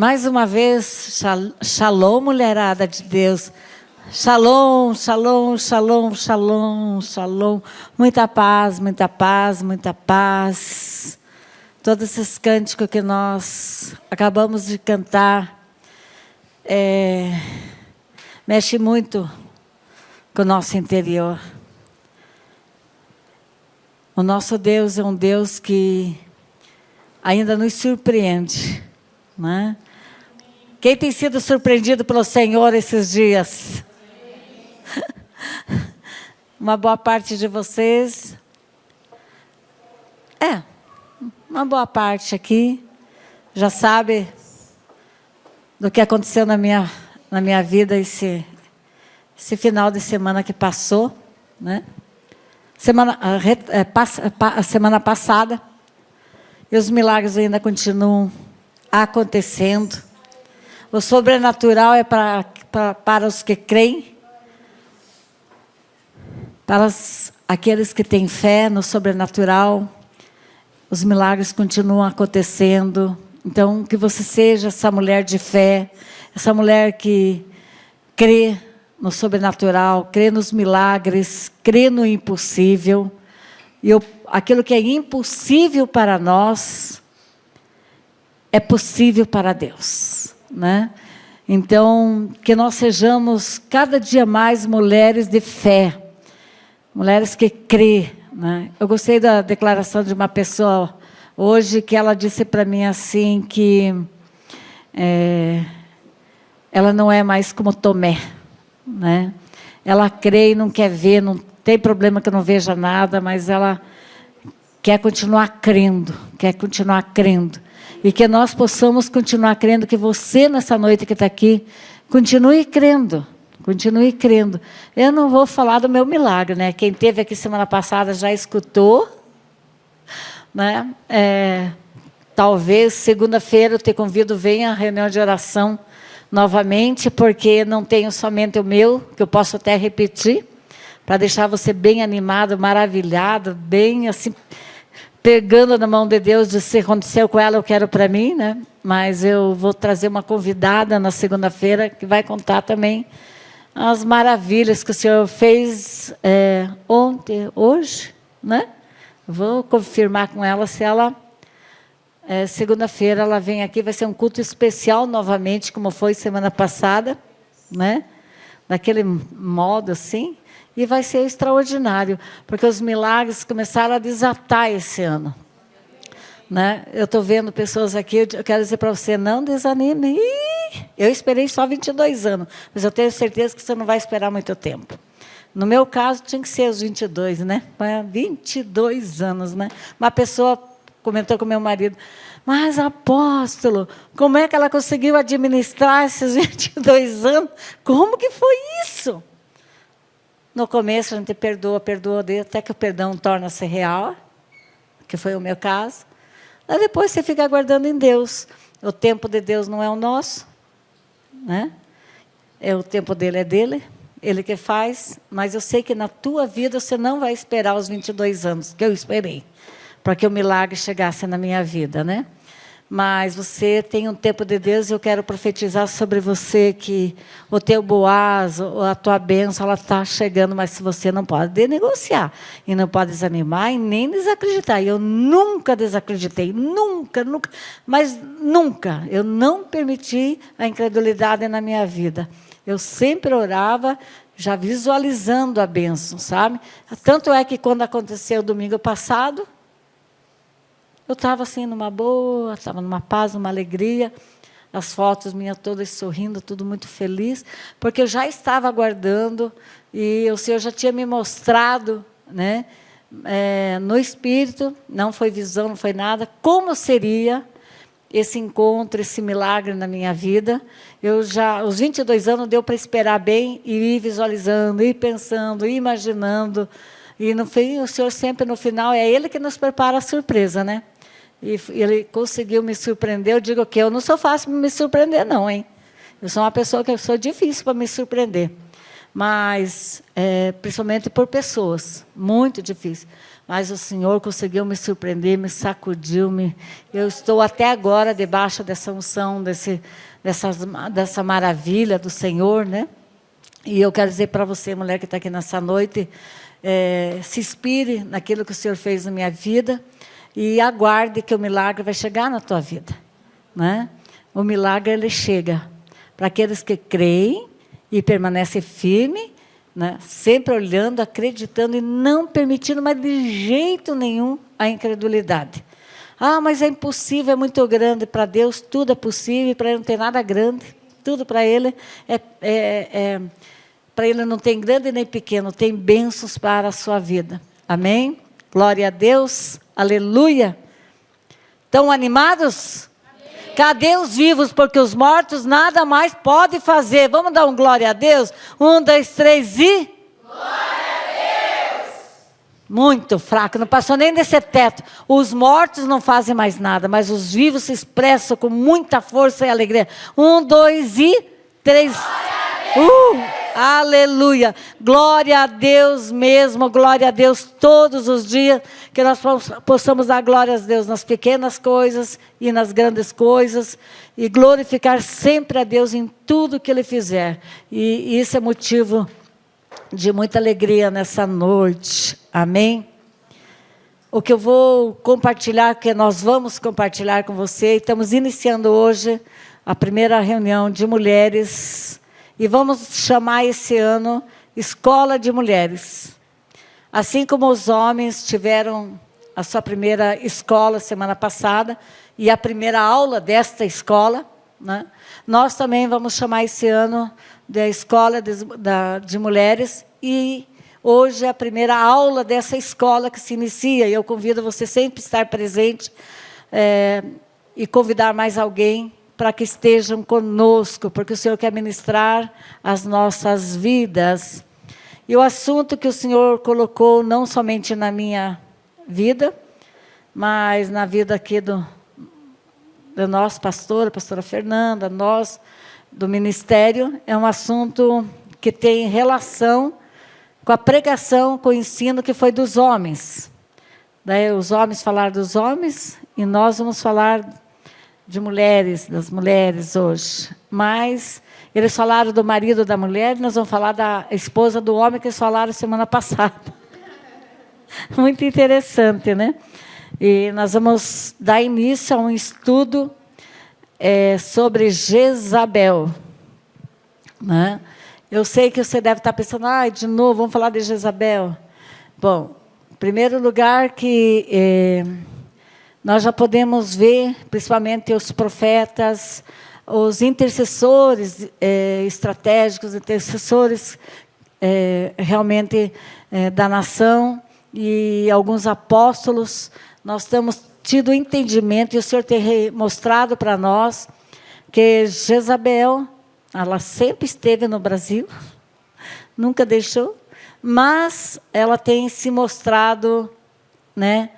Mais uma vez, shalom, mulherada de Deus. Shalom, shalom, shalom, shalom, shalom. Muita paz, muita paz, muita paz. Todos esses cânticos que nós acabamos de cantar, mexe muito com o nosso interior. O nosso Deus é um Deus que ainda nos surpreende, né? Quem tem sido surpreendido pelo Senhor esses dias? Uma boa parte de vocês. Uma boa parte aqui já sabe do que aconteceu na minha vida esse final de semana que passou, né? A semana passada. E os milagres ainda continuam acontecendo. O sobrenatural é para os que creem, para aqueles que têm fé no sobrenatural. Os milagres continuam acontecendo. Então, que você seja essa mulher de fé, essa mulher que crê no sobrenatural, crê nos milagres, crê no impossível. E aquilo que é impossível para nós, é possível para Deus, né? Então, que nós sejamos cada dia mais mulheres de fé, mulheres que crê, né? Eu gostei da declaração de uma pessoa hoje, que ela disse para mim assim, que ela não é mais como Tomé, né? Ela crê e não quer ver, não tem problema que não veja nada, mas ela quer continuar crendo, E que nós possamos continuar crendo, que você nessa noite que está aqui, continue crendo. Eu não vou falar do meu milagre, né? Quem esteve aqui semana passada já escutou, né? Talvez segunda-feira eu te convido, venha à reunião de oração novamente, porque não tenho somente o meu, que eu posso até repetir, para deixar você bem animado, maravilhado, bem assim, pegando na mão de Deus, de se aconteceu com ela, eu quero para mim, né? Mas eu vou trazer uma convidada na segunda-feira, que vai contar também as maravilhas que o Senhor fez ontem, hoje, né? Vou confirmar com ela se ela... segunda-feira ela vem aqui, vai ser um culto especial novamente, como foi semana passada, né? Daquele modo assim, e vai ser extraordinário, porque os milagres começaram a desatar esse ano, né? Eu estou vendo pessoas aqui, eu quero dizer para você, não desanime. Eu esperei só 22 anos, mas eu tenho certeza que você não vai esperar muito tempo. No meu caso, tinha que ser os 22, né? 22 anos, né? Uma pessoa comentou com meu marido, mas apóstolo, como é que ela conseguiu administrar esses 22 anos? Como que foi isso? No começo a gente perdoa, até que o perdão torna-se real, que foi o meu caso. Aí depois você fica aguardando em Deus. O tempo de Deus não é o nosso, né? O tempo dele é dele, ele que faz, mas eu sei que na tua vida você não vai esperar os 22 anos, que eu esperei, para que o milagre chegasse na minha vida, né? Mas você tem um tempo de Deus, e eu quero profetizar sobre você que o teu Boaz, a tua bênção, ela está chegando, mas você não pode negociar, e não pode desanimar, e nem desacreditar. Eu nunca desacreditei, nunca, mas nunca. Eu não permiti a incredulidade na minha vida. Eu sempre orava, já visualizando a bênção, sabe? Tanto é que quando aconteceu domingo passado, eu estava assim, numa boa, estava numa paz, numa alegria, as fotos minhas todas sorrindo, tudo muito feliz, porque eu já estava aguardando, e o Senhor já tinha me mostrado, né, no Espírito, não foi visão, não foi nada, como seria esse encontro, esse milagre na minha vida. Os 22 anos deu para esperar bem, e ir visualizando, ir pensando, ir imaginando, e no fim, o Senhor sempre no final, é Ele que nos prepara a surpresa, né? E Ele conseguiu me surpreender. Eu digo que eu não sou fácil para me surpreender, não, hein? Eu sou uma pessoa que eu sou difícil para me surpreender. mas principalmente por pessoas, muito difícil. Mas o Senhor conseguiu me surpreender, me sacudiu, eu estou até agora debaixo dessa unção, dessa maravilha do Senhor, né? E eu quero dizer para você, mulher que está aqui nessa noite, se inspire naquilo que o Senhor fez na minha vida e aguarde que o milagre vai chegar na tua vida, né? O milagre, ele chega para aqueles que creem e permanecem firmes, né? Sempre olhando, acreditando e não permitindo, mas de jeito nenhum, a incredulidade. Ah, mas é impossível, é muito grande. Para Deus tudo é possível, para Ele não tem nada grande. Tudo para Ele para Ele não tem grande nem pequeno, tem bênçãos para a sua vida. Amém? Glória a Deus, aleluia. Estão animados? Amém. Cadê os vivos? Porque os mortos nada mais podem fazer. Vamos dar um glória a Deus? 1, 2, 3 e... Glória a Deus! Muito fraco, não passou nem desse teto. Os mortos não fazem mais nada, mas os vivos se expressam com muita força e alegria. 1, 2 e 3. Aleluia, glória a Deus mesmo, glória a Deus todos os dias, que nós possamos dar glória a Deus nas pequenas coisas e nas grandes coisas, e glorificar sempre a Deus em tudo que Ele fizer, e isso é motivo de muita alegria nessa noite, amém? O que eu vou compartilhar, que nós vamos compartilhar com você, estamos iniciando hoje a primeira reunião de mulheres. E vamos chamar esse ano Escola de Mulheres. Assim como os homens tiveram a sua primeira escola semana passada, e a primeira aula desta escola, né? Nós também vamos chamar esse ano da Escola de Mulheres, e hoje é a primeira aula dessa escola que se inicia, e eu convido você sempre a estar presente e convidar mais alguém, para que estejam conosco, porque o Senhor quer ministrar as nossas vidas. E o assunto que o Senhor colocou, não somente na minha vida, mas na vida aqui do nosso pastor, a pastora Fernanda, nós, do ministério, é um assunto que tem relação com a pregação, com o ensino que foi dos homens. Daí os homens falaram dos homens, e nós vamos falar de mulheres, das mulheres hoje. Mas eles falaram do marido da mulher, nós vamos falar da esposa do homem, que eles falaram semana passada. Muito interessante, né? E nós vamos dar início a um estudo sobre Jezabel, né? Eu sei que você deve estar pensando, de novo, vamos falar de Jezabel. Bom, em primeiro lugar que... nós já podemos ver, principalmente os profetas, os intercessores estratégicos, intercessores realmente da nação, e alguns apóstolos, nós temos tido entendimento, e o Senhor tem mostrado para nós, que Jezabel, ela sempre esteve no Brasil, nunca deixou, mas ela tem se mostrado, né,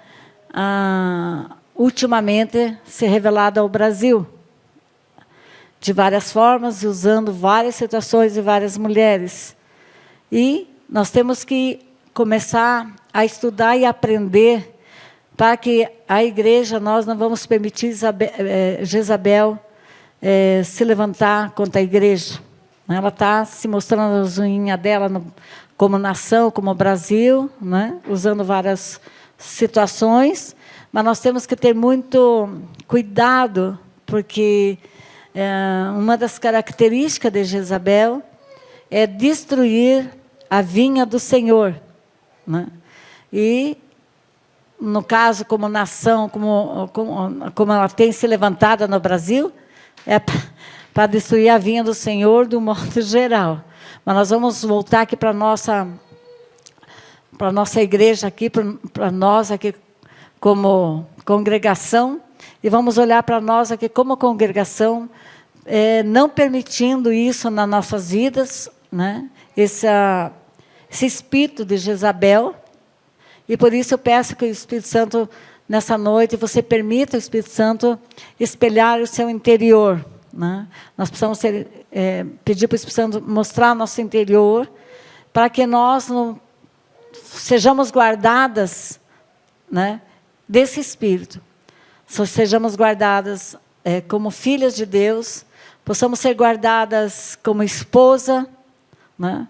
ultimamente se revelado ao Brasil, de várias formas, usando várias situações e várias mulheres. E nós temos que começar a estudar e aprender, para que a igreja, nós não vamos permitir Jezabel se levantar contra a igreja. Ela está se mostrando as unhas dela como nação, como Brasil, né? Usando várias situações, mas nós temos que ter muito cuidado, porque uma das características de Jezabel é destruir a vinha do Senhor, né? E, no caso, como nação, como ela tem se levantado no Brasil, é para destruir a vinha do Senhor do modo geral. Mas nós vamos voltar aqui para a nossa igreja aqui, para nós aqui como congregação, e vamos olhar para nós aqui como congregação, não permitindo isso nas nossas vidas, né? Esse espírito de Jezabel, e por isso eu peço que o Espírito Santo, nessa noite, você permita o Espírito Santo espelhar o seu interior, né? Nós precisamos pedir para o Espírito Santo mostrar nosso interior, para que nós não sejamos guardadas, né, desse espírito. Sejamos guardadas como filhas de Deus, possamos ser guardadas como esposa, né,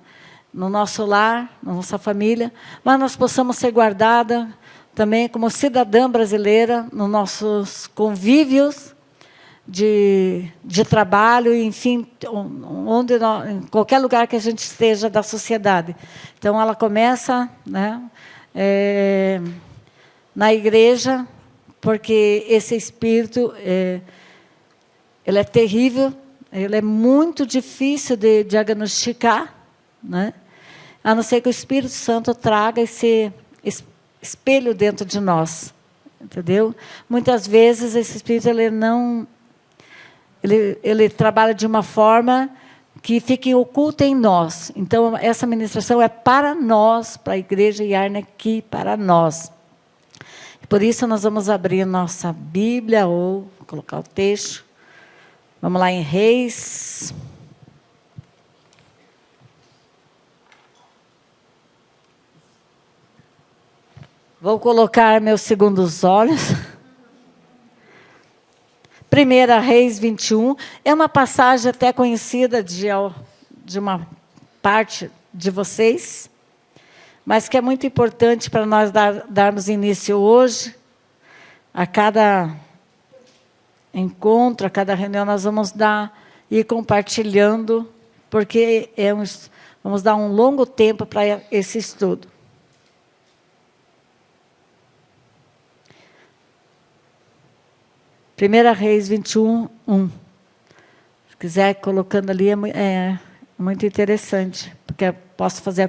no nosso lar, na nossa família, mas nós possamos ser guardadas também como cidadã brasileira, nos nossos convívios de trabalho, enfim, em qualquer lugar que a gente esteja da sociedade. Então, ela começa, né, na igreja, porque esse espírito, ele é terrível, ele é muito difícil de diagnosticar, né? A não ser que o Espírito Santo traga esse espelho dentro de nós, entendeu? Muitas vezes esse espírito ele trabalha de uma forma que fica oculta em nós. Então, essa ministração é para nós, para a igreja Yarn aqui, para nós. Por isso, nós vamos abrir nossa Bíblia, ou colocar o texto. Vamos lá em Reis. Vou colocar meus segundos olhos. 1 Reis 21. É uma passagem até conhecida de uma parte de vocês, mas que é muito importante para nós darmos início hoje. A cada encontro, a cada reunião, nós vamos ir compartilhando, porque vamos dar um longo tempo para esse estudo. 1 Reis 21, 1. Se quiser, colocando ali, é muito interessante, porque eu posso fazer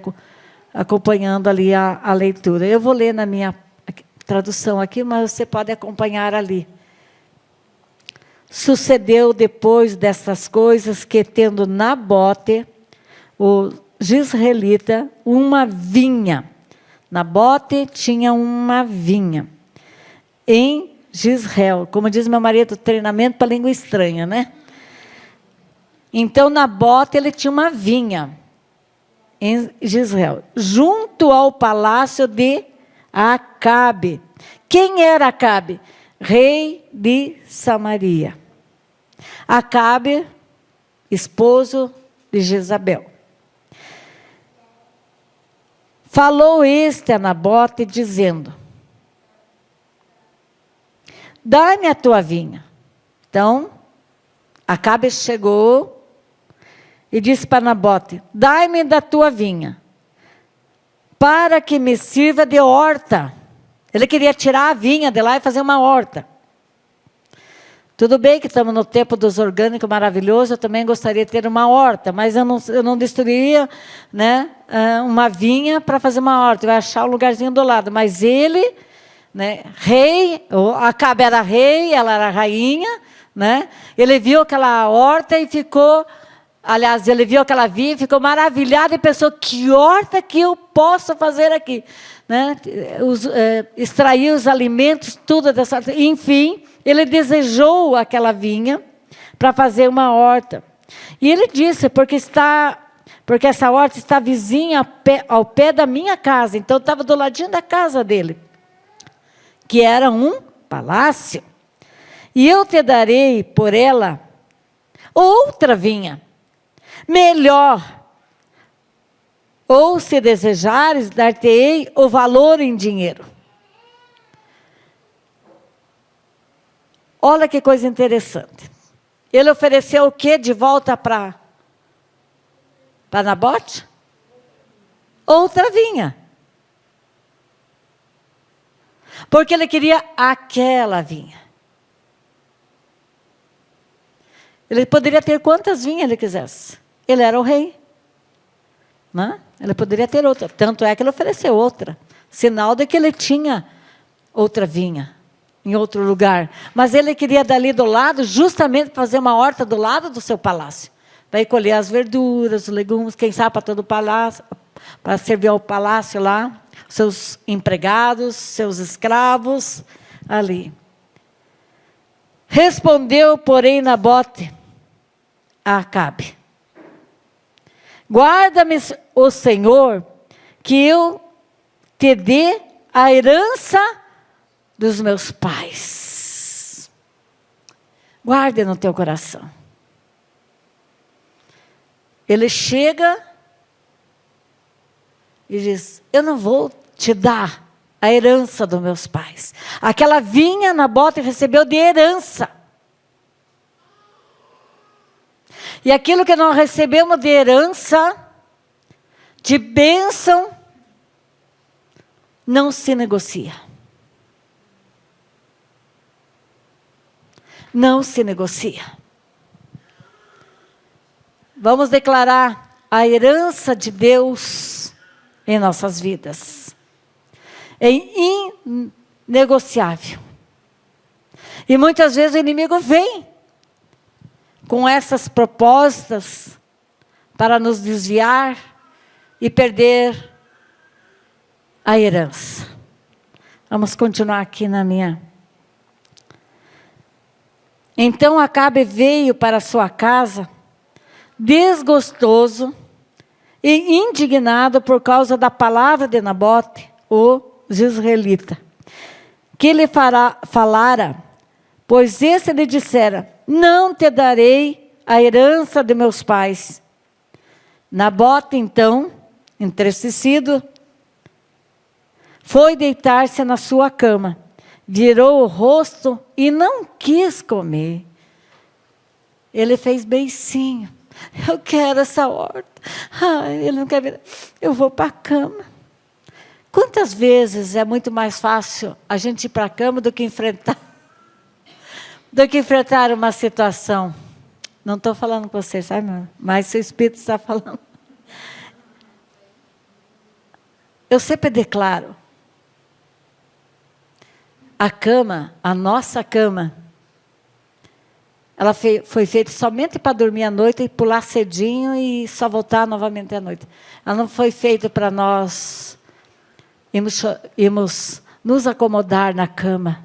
acompanhando ali a leitura. Eu vou ler na minha tradução aqui, mas você pode acompanhar ali. Sucedeu depois dessas coisas que, tendo Nabote, o jizreelita, uma vinha. Nabote tinha uma vinha em Jizreel, como diz meu marido, treinamento para língua estranha, né? Então, Nabote, ele tinha uma vinha em Jizreel, junto ao palácio de Acabe. Quem era Acabe? Rei de Samaria. Acabe, esposo de Jezabel. Falou este a Nabote, dizendo: dá-me a tua vinha. Então, Acabe chegou e disse para Nabote: dá-me da tua vinha, para que me sirva de horta. Ele queria tirar a vinha de lá e fazer uma horta. Tudo bem que estamos no tempo dos orgânicos maravilhoso, eu também gostaria de ter uma horta, mas eu não destruiria, né, uma vinha para fazer uma horta. Eu ia achar um lugarzinho do lado. Mas ele, né, rei, Acabe era rei, ela era rainha, né? Ele viu aquela horta e ficou, aliás, ele viu aquela vinha e ficou maravilhado e pensou: que horta que eu posso fazer aqui, né? Extrair os alimentos, tudo dessa horta. Enfim, ele desejou aquela vinha para fazer uma horta. E ele disse: porque essa horta está vizinha ao pé da minha casa. Então estava do ladinho da casa dele, que era um palácio. E eu te darei por ela outra vinha, melhor. Ou, se desejares, dar-te-ei o valor em dinheiro. Olha que coisa interessante. Ele ofereceu o quê de volta para Nabote? Outra vinha. Porque ele queria aquela vinha. Ele poderia ter quantas vinhas ele quisesse. Ele era o rei. Né? Ele poderia ter outra. Tanto é que ele ofereceu outra. Sinal de que ele tinha outra vinha em outro lugar. Mas ele queria dali do lado, justamente fazer uma horta do lado do seu palácio. Para ir colher as verduras, os legumes, quem sabe para todo o palácio, para servir ao palácio lá, seus empregados, seus escravos, ali. Respondeu, porém, Nabote a Acabe: Guarda-me, o Senhor, que eu te dê a herança dos meus pais. Guarde no teu coração. Ele chega e diz: eu não vou te dar a herança dos meus pais. Aquela vinha Nabote recebeu de herança. E aquilo que nós recebemos de herança, de bênção, não se negocia. Não se negocia. Vamos declarar a herança de Deus em nossas vidas. É inegociável. E muitas vezes o inimigo vem com essas propostas para nos desviar e perder a herança. Vamos continuar aqui na minha. Então Acabe veio para sua casa, desgostoso e indignado por causa da palavra de Nabote, o jezreelita, que lhe falara, pois esse lhe dissera: não te darei a herança de meus pais. Nabote, então, entristecido, foi deitar-se na sua cama, virou o rosto e não quis comer. Ele fez beicinho. Eu quero essa horta. Ele não quer ver. Eu vou para a cama. Quantas vezes é muito mais fácil a gente ir para a cama do que enfrentar uma situação? Não estou falando com você, sabe, irmão? Mas seu Espírito está falando. Eu sempre declaro: a cama, a nossa cama, ela foi feita somente para dormir à noite e pular cedinho e só voltar novamente à noite. Ela não foi feita para nós irmos nos acomodar na cama.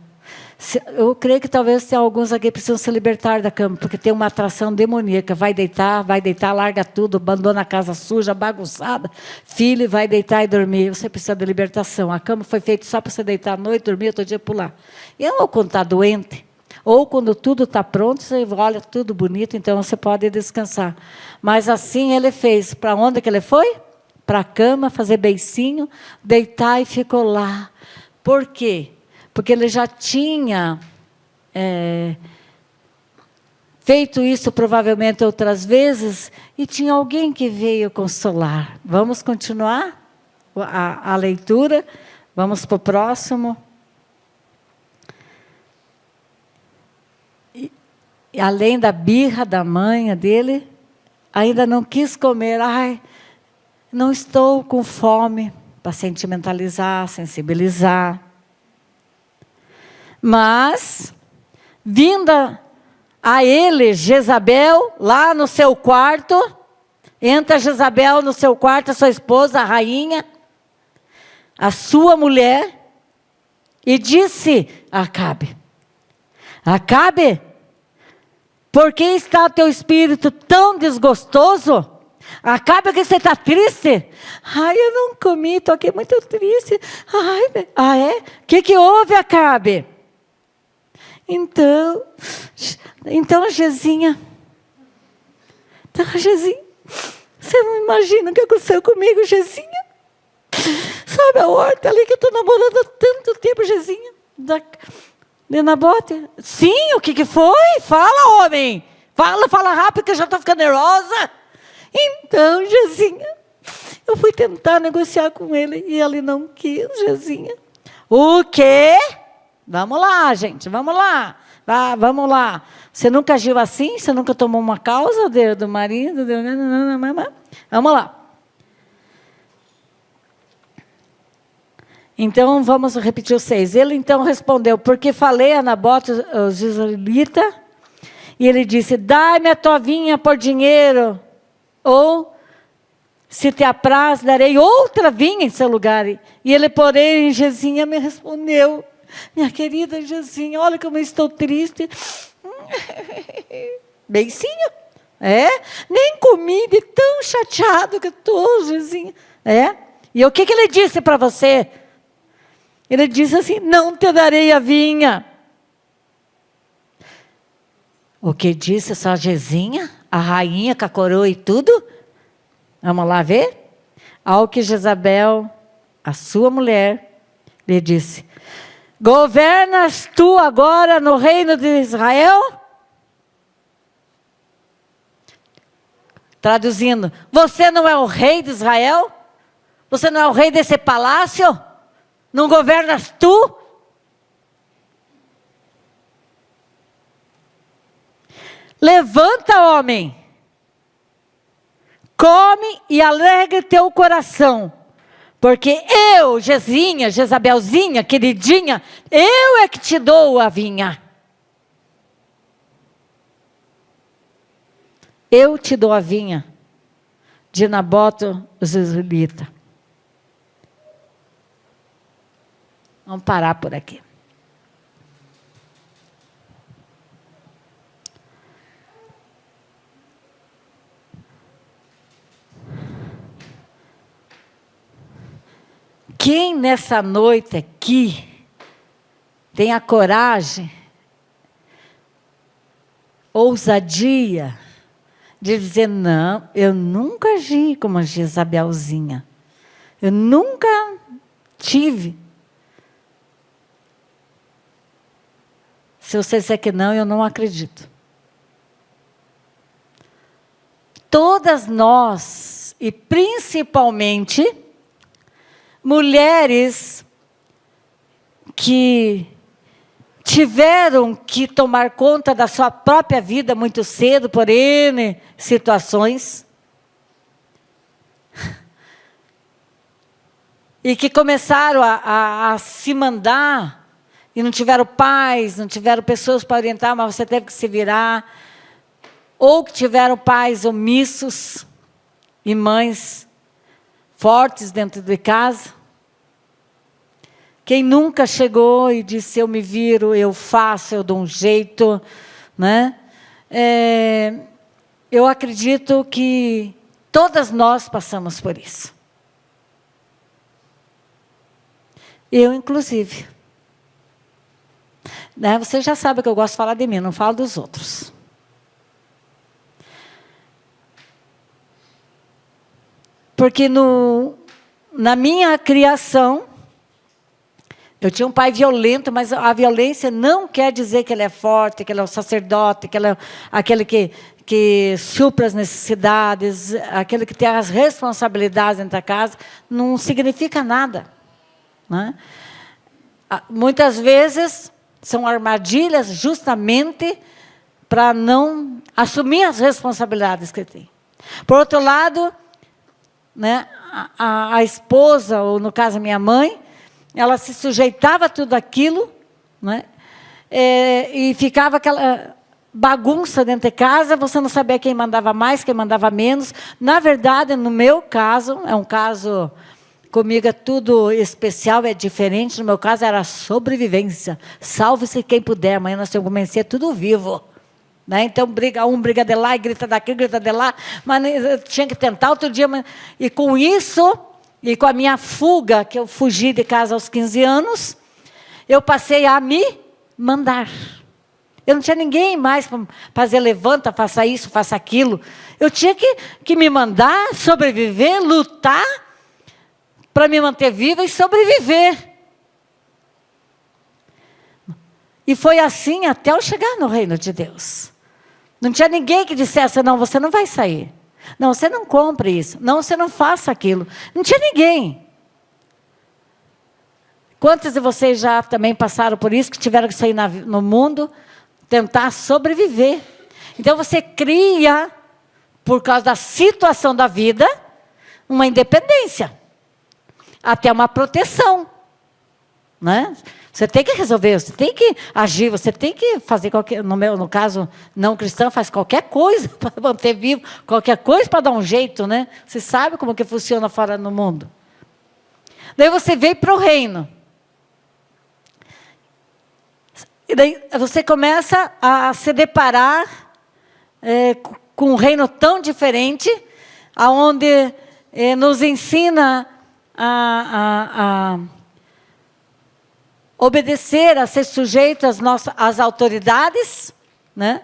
Eu creio que talvez tenha alguns aqui que precisam se libertar da cama, porque tem uma atração demoníaca. Vai deitar, larga tudo, abandona a casa suja, bagunçada. Filho, vai deitar e dormir. Você precisa de libertação. A cama foi feita só para você deitar à noite, dormir, outro dia pular. E ou quando está doente, ou quando tudo está pronto, você olha tudo bonito, então você pode descansar. Mas assim ele fez. Para onde que ele foi? Para a cama, fazer beicinho, deitar e ficou lá. Por quê? Porque ele já tinha feito isso provavelmente outras vezes e tinha alguém que veio consolar. Vamos continuar a leitura? Vamos para o próximo. E além da birra da mãe dele, ainda não quis comer. Ai, não estou com fome, para sentimentalizar, sensibilizar. Mas, vinda a ele, Jezabel, lá no seu quarto, entra Jezabel no seu quarto, a sua esposa, a rainha, a sua mulher, e disse a Acabe: Acabe, por que está o teu espírito tão desgostoso? Acabe, que você está triste? Ai, eu não comi, estou aqui muito triste. Ai, é? O que houve, Acabe? Então, Gezinha, você não imagina o que aconteceu comigo, Gezinha? Sabe a horta ali que eu estou namorando há tanto tempo, Gezinha? De Nabote? Sim, o que foi? Fala, homem! Fala rápido que eu já estou ficando nervosa. Então, Gezinha, eu fui tentar negociar com ele e ele não quis, Gezinha. O quê? Vamos lá, gente, vamos lá. Vamos lá. Você nunca agiu assim? Você nunca tomou uma causa do marido? Vamos lá. Então, vamos repetir os 6. Ele então respondeu: porque falei a Nabote, o jezreelita, e ele disse: dai-me a tua vinha por dinheiro, ou, se te apraz, darei outra vinha em seu lugar. E ele, porém, Gezinha me respondeu: minha querida Gezinha, olha como eu estou triste. Beicinho. Nem comi, de tão chateado que estou, Jezinha. E o que ele disse para você? Ele disse assim, não te darei a vinha. O que disse essa Jezinha? A rainha com a coroa e tudo? Vamos lá ver? Ao que Jezabel, a sua mulher, lhe disse, governas tu agora no reino de Israel? Traduzindo, você não é o rei de Israel? Você não é o rei desse palácio? Não governas tu? Levanta, homem, come e alegre teu coração, porque eu, Jezinha, Jezabelzinha, queridinha, eu é que te dou a vinha. Eu te dou a vinha de Nabote, os israelitas. Vamos parar por aqui. Quem nessa noite aqui tem a coragem, ousadia, de dizer, não, eu nunca agi como a Jezabelzinha. Eu nunca tive. Se você disser que não, eu não acredito. Todas nós, e principalmente mulheres que tiveram que tomar conta da sua própria vida muito cedo, por N situações, e que começaram a se mandar, e não tiveram pais, não tiveram pessoas para orientar, mas você teve que se virar, ou que tiveram pais omissos, e mães fortes dentro de casa. Quem nunca chegou e disse, eu me viro, eu faço, eu dou um jeito, né? Eu acredito que todas nós passamos por isso. Eu, inclusive. Né? Você já sabe que eu gosto de falar de mim, não falo dos outros. Porque na minha criação, eu tinha um pai violento, mas a violência não quer dizer que ele é forte, que ele é o sacerdote, que ele é aquele que supra as necessidades, aquele que tem as responsabilidades dentro da casa, não significa nada. Né? Muitas vezes são armadilhas justamente para não assumir as responsabilidades que tem. Por outro lado, né, a esposa, ou no caso a minha mãe, ela se sujeitava a tudo aquilo, né? E ficava aquela bagunça dentro de casa, você não sabia quem mandava mais, quem mandava menos. Na verdade, no meu caso, é um caso, comigo é tudo especial, é diferente. No meu caso era sobrevivência. Salve-se quem puder, amanhã nós temos que vencer tudo vivo. Né? Então, briga de lá, e grita daqui, grita de lá, mas eu tinha que tentar outro dia. E com isso, e com a minha fuga, que eu fugi de casa aos 15 anos, eu passei a me mandar. Eu não tinha ninguém mais para fazer, levanta, faça isso, faça aquilo. Eu tinha que me mandar, sobreviver, lutar, para me manter viva e sobreviver. E foi assim até eu chegar no reino de Deus. Não tinha ninguém que dissesse, não, você não vai sair. Não, você não compre isso. Não, você não faça aquilo. Não tinha ninguém. Quantos de vocês já também passaram por isso, que tiveram que sair no mundo, tentar sobreviver? Então você cria, por causa da situação da vida, uma independência. Até uma proteção. Né? Você tem que resolver, você tem que agir, você tem que fazer qualquer, no caso não cristão, faz qualquer coisa para manter vivo, qualquer coisa para dar um jeito, né? Você sabe como que funciona fora no mundo. Daí você veio para o reino. E daí você começa a se deparar com reino tão diferente, onde nos ensina a obedecer, a ser sujeito às autoridades, né?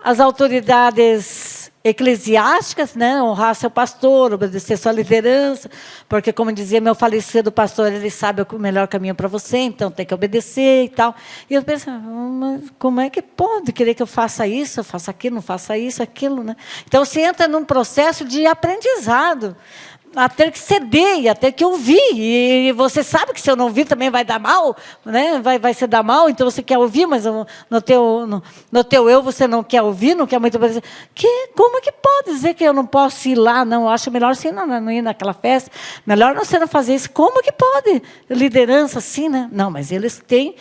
As autoridades eclesiásticas, né? Honrar seu pastor, obedecer sua liderança, porque, como dizia meu falecido pastor, ele sabe o melhor caminho para você, então tem que obedecer e tal. E eu pensava, mas como é que pode querer que eu faça isso, eu faça aquilo, não faça isso, aquilo, né? Então você entra num processo de aprendizado, a ter que ceder e a ter que ouvir. E você sabe que se eu não ouvir também vai dar mal, né? Vai se dar mal, então você quer ouvir, mas no teu eu você não quer ouvir, não quer muito obedecer. Como é que pode dizer que eu não posso ir lá? Não, eu acho melhor você não ir naquela festa, melhor você não fazer isso. Como que pode? Liderança assim, né? Não, mas eles têm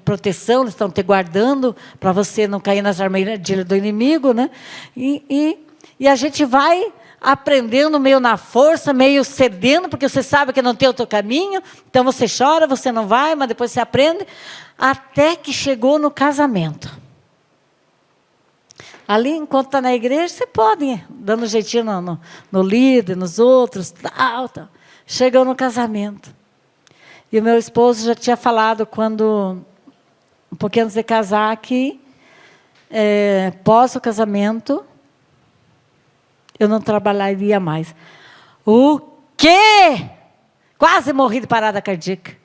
proteção, eles estão te guardando para você não cair nas armadilhas do inimigo, né? E a gente vai aprendendo meio na força, meio cedendo, porque você sabe que não tem outro caminho, então você chora, você não vai, mas depois você aprende, até que chegou no casamento. Ali, enquanto está na igreja, você pode ir dando jeitinho no líder, nos outros, tal. Chegou no casamento. E o meu esposo já tinha falado, quando, um pouquinho antes de casar, que pós o casamento, eu não trabalharia mais. O quê? Quase morri de parada cardíaca.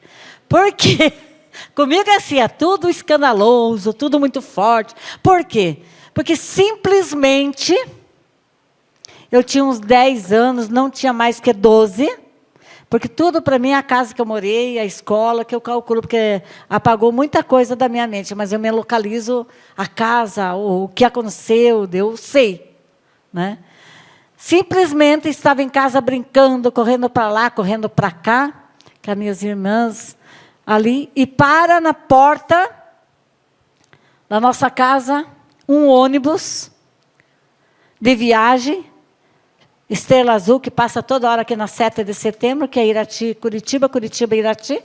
Por quê? Comigo é assim, é tudo escandaloso, tudo muito forte. Por quê? Porque simplesmente, eu tinha uns 10 anos, não tinha mais que 12, porque tudo para mim, a casa que eu morei, a escola, que eu calculo, porque apagou muita coisa da minha mente, mas eu me localizo a casa, o que aconteceu, eu sei, né? Simplesmente estava em casa brincando, correndo para lá, correndo para cá, com as minhas irmãs ali, e para na porta da nossa casa um ônibus de viagem, estrela azul, que passa toda hora aqui na 7 de setembro, que é Irati, Curitiba, Curitiba, Irati.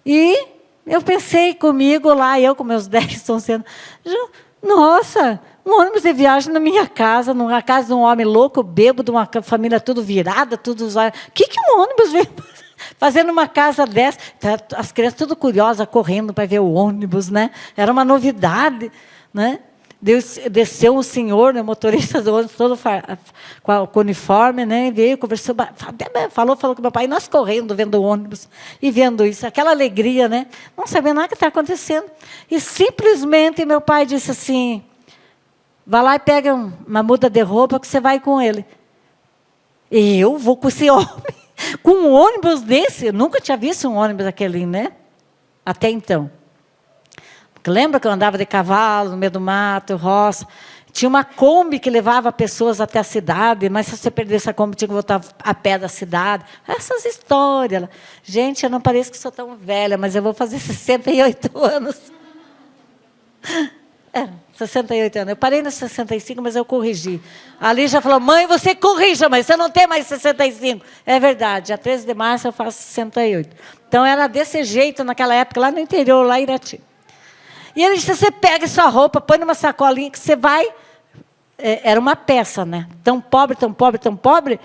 E eu pensei comigo lá, eu com meus 10, 11 anos, nossa, um ônibus de viagem na minha casa, numa casa de um homem louco, bêbado, uma família tudo virada, tudo... O que um ônibus vem fazer numa casa dessa? As crianças tudo curiosas, correndo para ver o ônibus, né? Era uma novidade, né? Desceu um senhor, né, motorista do ônibus, todo com o uniforme, né? Veio, conversou, falou com meu pai, e nós correndo, vendo o ônibus, e vendo isso, aquela alegria, né? Não sabia nada que está acontecendo. E simplesmente meu pai disse assim, vai lá e pega uma muda de roupa que você vai com ele. E eu vou com esse homem, com um ônibus desse. Eu nunca tinha visto um ônibus daquele, né? Até então. Porque lembra que eu andava de cavalo, no meio do mato, roça. Tinha uma Kombi que levava pessoas até a cidade, mas se você perdesse a Kombi, tinha que voltar a pé da cidade. Essas histórias. Gente, eu não pareço que sou tão velha, mas eu vou fazer 68 anos. 68 anos. Eu parei nos 65, mas eu corrigi. A Lígia falou, mãe, você corrija, mas você não tem mais 65. É verdade, dia 13 de março eu faço 68. Então era desse jeito naquela época, lá no interior, lá em Irati. E ele disse, você pega sua roupa, põe numa sacolinha que você vai... Era uma peça, né? Tão pobre, tão pobre, tão pobre,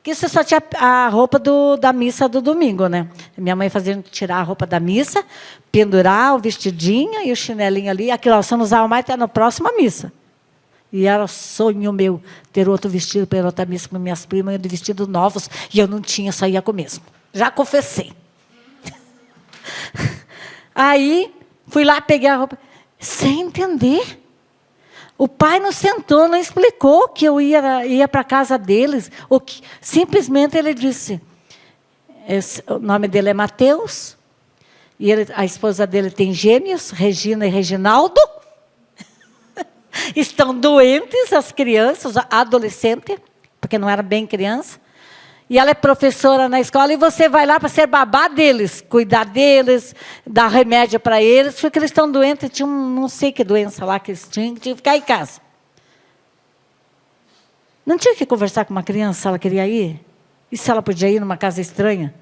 que você só tinha a roupa da missa do domingo, né? Minha mãe fazia tirar a roupa da missa, pendurar o vestidinho e o chinelinho ali. Aquilo você não usava mais até na próxima missa. E era sonho meu ter outro vestido para outra missa com minhas primas, de vestidos novos, e eu não tinha, só ia com o mesmo. Já confessei. Aí, fui lá, peguei a roupa, sem entender. O pai não sentou, não explicou que eu ia para a casa deles. Simplesmente ele disse, o nome dele é Mateus, e a esposa dele tem gêmeos, Regina e Reginaldo. Estão doentes as crianças, adolescentes, porque não era bem criança. E ela é professora na escola, e você vai lá para ser babá deles, cuidar deles, dar remédio para eles, porque eles estão doentes, tinha não sei que doença lá que eles tinham que ficar em casa. Não tinha que conversar com uma criança se ela queria ir? E se ela podia ir numa casa estranha?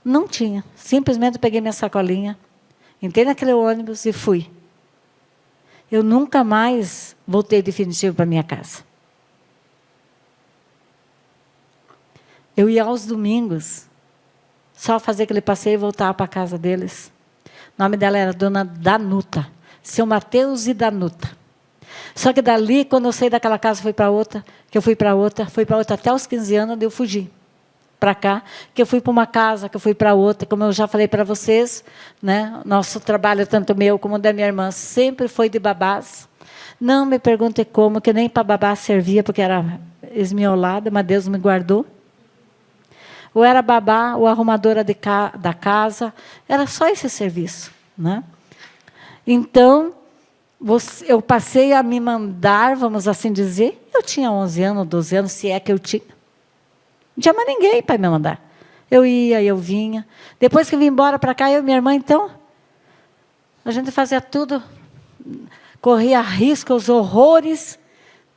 Não tinha. Simplesmente peguei minha sacolinha, entrei naquele ônibus e fui. eu nunca mais voltei definitivo para minha casa. Eu ia aos domingos, só fazer aquele passeio e voltar para a casa deles. O nome dela era Dona Danuta, Seu Mateus e Danuta. Só que dali, quando eu saí daquela casa, fui para outra, que eu fui para outra até os 15 anos, onde eu fugi para cá, que eu fui para uma casa, que eu fui para outra, como eu já falei para vocês, né? Nosso trabalho, tanto meu como da minha irmã, sempre foi de babás. Não me pergunte como, que nem para babá servia, porque era esmiolada, mas Deus me guardou. Ou era babá, ou arrumadora da casa, era só esse serviço, né? Então, eu passei a me mandar, vamos assim dizer, eu tinha 11 anos, 12 anos, se é que eu tinha. Não tinha mais ninguém para me mandar. Eu ia, eu vinha. Depois que eu vim embora para cá, eu e minha irmã, então, a gente fazia tudo, corria risco, os horrores,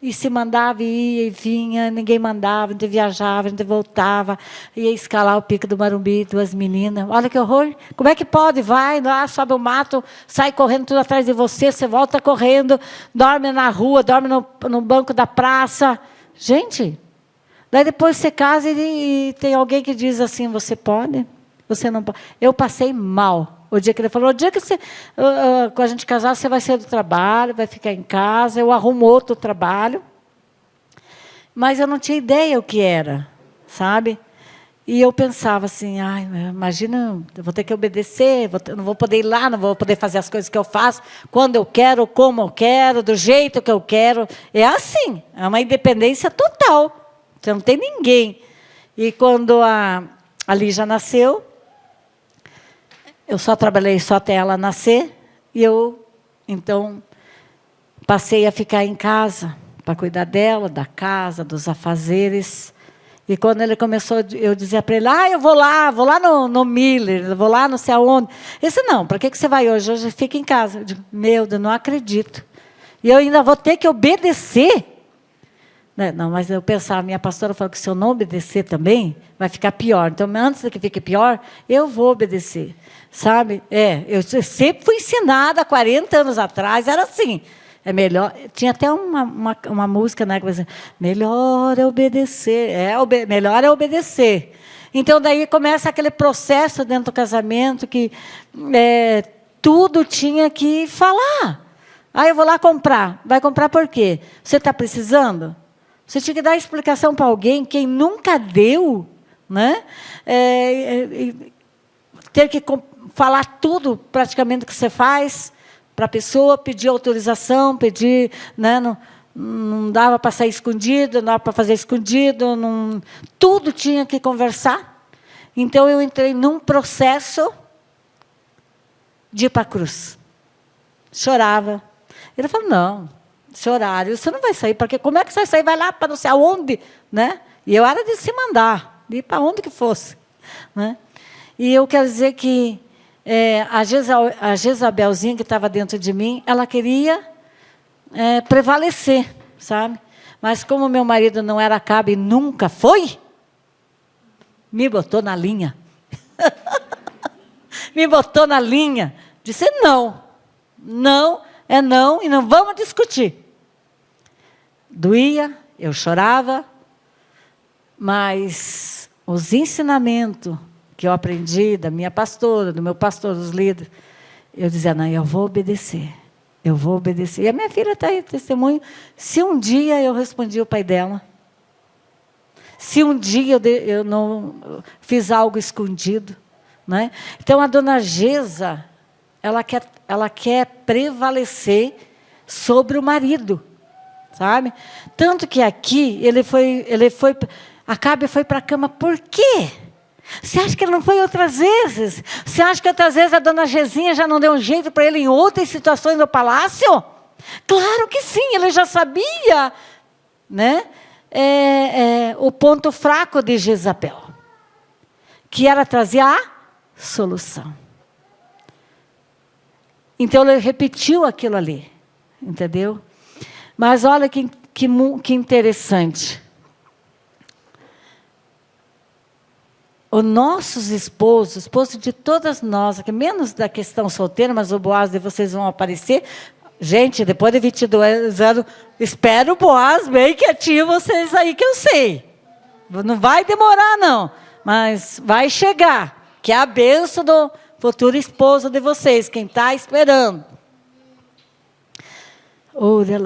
e se mandava, ia e vinha, ninguém mandava, a gente viajava, a gente voltava, ia escalar o Pico do Marumbi, 2 meninas. Olha que horror, como é que pode? Vai lá, sobe o mato, sai correndo tudo atrás de você, você volta correndo, dorme na rua, dorme no banco da praça. Gente, daí depois você casa e tem alguém que diz assim, você pode? Você não pode. Eu passei mal. O dia que ele falou, o dia que você, com a gente casar, você vai sair do trabalho, vai ficar em casa, eu arrumo outro trabalho. Mas eu não tinha ideia o que era, sabe? E eu pensava assim, ai, imagina, eu vou ter que obedecer, não vou poder ir lá, não vou poder fazer as coisas que eu faço, quando eu quero, como eu quero, do jeito que eu quero. É assim, é uma independência total. Você não tem ninguém. E quando a Lígia nasceu, eu só trabalhei só até ela nascer, e eu, então, passei a ficar em casa, para cuidar dela, da casa, dos afazeres. E quando ele começou, eu dizia para ele, eu vou lá no Miller, vou lá não sei aonde. Ele disse, não, para que você vai hoje? Hoje fica em casa. Eu digo, meu Deus, não acredito. E eu ainda vou ter que obedecer. Não, mas eu pensava, minha pastora falou que se eu não obedecer também, vai ficar pior. Então, antes de que fique pior, eu vou obedecer. Sabe? Eu sempre fui ensinada, há 40 anos atrás, era assim. É melhor, tinha até uma música, né, que dizia, melhor é obedecer. Melhor é obedecer. Então, daí começa aquele processo dentro do casamento, que tudo tinha que falar. Eu vou lá comprar. Vai comprar por quê? Você está precisando? Você tinha que dar explicação para alguém, quem nunca deu, né? Ter que falar tudo, praticamente, que você faz, para a pessoa, pedir autorização, pedir, né? Não dava para sair escondido, não dava para fazer escondido, tudo tinha que conversar. Então, eu entrei num processo de ir para a cruz. Chorava. Ele falou, não, esse horário, você não vai sair, porque como é que você vai sair? Vai lá para não sei aonde, né? E eu era de se mandar, de ir para onde que fosse, né? E eu quero dizer que a Jezabelzinha que estava dentro de mim, ela queria prevalecer, sabe? Mas como meu marido não era cabo e nunca foi, me botou na linha. Me botou na linha. Disse, não é não, e não vamos discutir. Doía, eu chorava, mas os ensinamentos que eu aprendi da minha pastora, do meu pastor, dos líderes, eu dizia, não, eu vou obedecer. Eu vou obedecer. E a minha filha está aí, testemunho. Se um dia eu respondi o pai dela, se um dia eu não fiz algo escondido, né? Então, a dona Geza, ela quer prevalecer sobre o marido, sabe? Tanto que aqui, Acabe foi para a cama, por quê? Você acha que ele não foi outras vezes? Você acha que outras vezes a dona Gezinha já não deu um jeito para ele em outras situações no palácio? Claro que sim, ele já sabia, né? O ponto fraco de Jezabel, que era trazer a solução. Então, ele repetiu aquilo ali, entendeu? Mas olha que interessante. Os nossos esposos de todas nós, aqui, menos da questão solteira, mas o Boaz de vocês vão aparecer, Gente, depois de 22 anos, espero o Boaz bem quietinho vocês aí que eu sei. Não vai demorar não, mas vai chegar. Que é a bênção do futuro esposo de vocês, quem está esperando.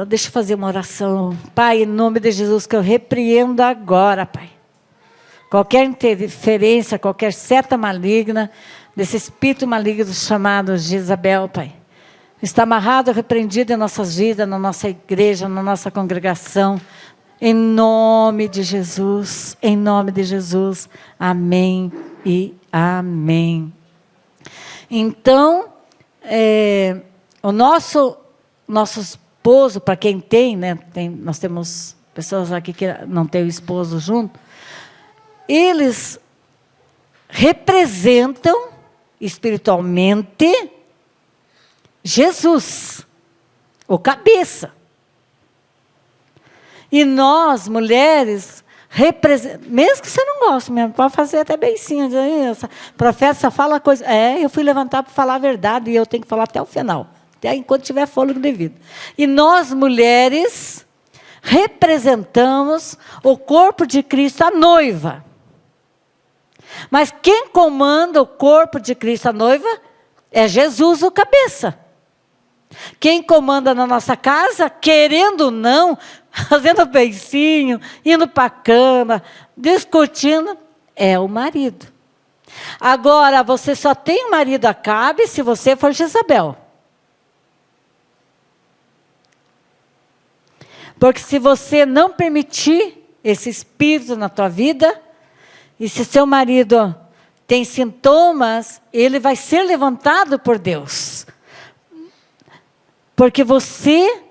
Deixa eu fazer uma oração. Pai, em nome de Jesus, que eu repreendo agora, Pai. Qualquer interferência, qualquer seta maligna, desse espírito maligno chamado Jezabel, Pai. Está amarrado, repreendido em nossas vidas, na nossa igreja, na nossa congregação. Em nome de Jesus, em nome de Jesus. Amém e amém. Então, o nosso esposo, para quem tem, né? Nós temos pessoas aqui que não têm o esposo junto. Eles representam espiritualmente Jesus, o cabeça. E nós, mulheres, mesmo que você não goste, mesmo, pode fazer até beicinho, dizer, profeta só fala coisa. Eu fui levantar para falar a verdade e eu tenho que falar até o final, até enquanto tiver fôlego de vida. E nós, mulheres, representamos o corpo de Cristo, a noiva. Mas quem comanda o corpo de Cristo, a noiva, é Jesus, o cabeça. Quem comanda na nossa casa, querendo ou não, fazendo beicinho, indo para a cama, discutindo, é o marido. Agora, você só tem marido Acabe se você for Jezabel. Porque se você não permitir esse espírito na tua vida, e se seu marido tem sintomas, ele vai ser levantado por Deus. Porque você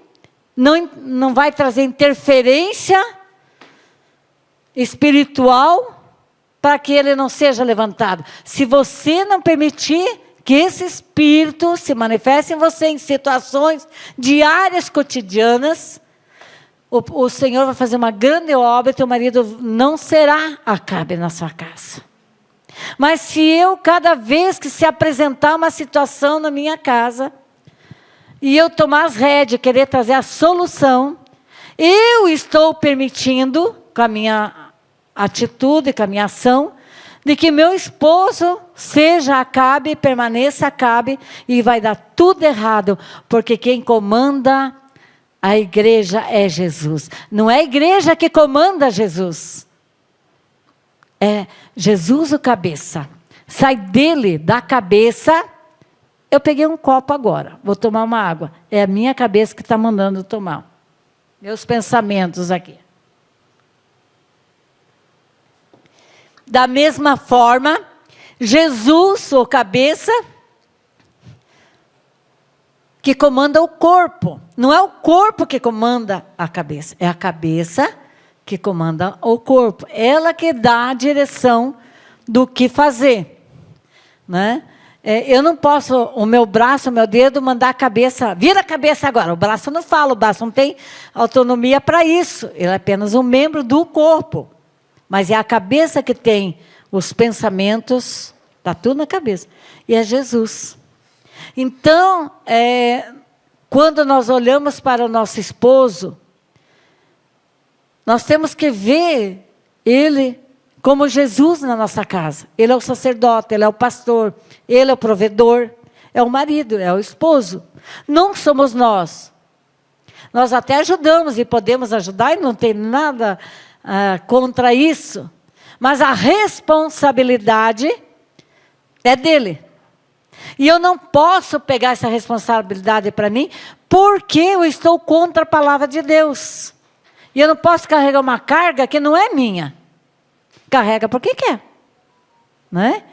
não vai trazer interferência espiritual para que ele não seja levantado. Se você não permitir que esse espírito se manifeste em você em situações diárias, cotidianas, o Senhor vai fazer uma grande obra e teu marido não será Acabe na sua casa. Mas se eu, cada vez que se apresentar uma situação na minha casa, e eu tomar as rédeas, querer trazer a solução, eu estou permitindo, com a minha atitude, com a minha ação, de que meu esposo seja Acabe, permaneça Acabe, e vai dar tudo errado, porque quem comanda a igreja é Jesus. Não é a igreja que comanda Jesus. É Jesus o cabeça. Sai dele, da cabeça. Eu peguei um copo agora, vou tomar uma água. É a minha cabeça que está mandando tomar. Meus pensamentos aqui. Da mesma forma, Jesus, o cabeça, que comanda o corpo. Não é o corpo que comanda a cabeça, é a cabeça que comanda o corpo. Ela que dá a direção do que fazer. Né? Eu não posso, o meu braço, o meu dedo, mandar a cabeça, vira a cabeça agora. O braço não fala, o braço não tem autonomia para isso. Ele é apenas um membro do corpo. Mas é a cabeça que tem os pensamentos, está tudo na cabeça. E é Jesus. Então, quando nós olhamos para o nosso esposo, nós temos que ver ele como Jesus na nossa casa. Ele é o sacerdote, ele é o pastor, ele é o provedor, é o marido, é o esposo. Não somos nós. Nós até ajudamos e podemos ajudar e não tem nada contra isso. Mas a responsabilidade é dele. E eu não posso pegar essa responsabilidade para mim, porque eu estou contra a palavra de Deus. E eu não posso carregar uma carga que não é minha. Carrega porque quer. Né?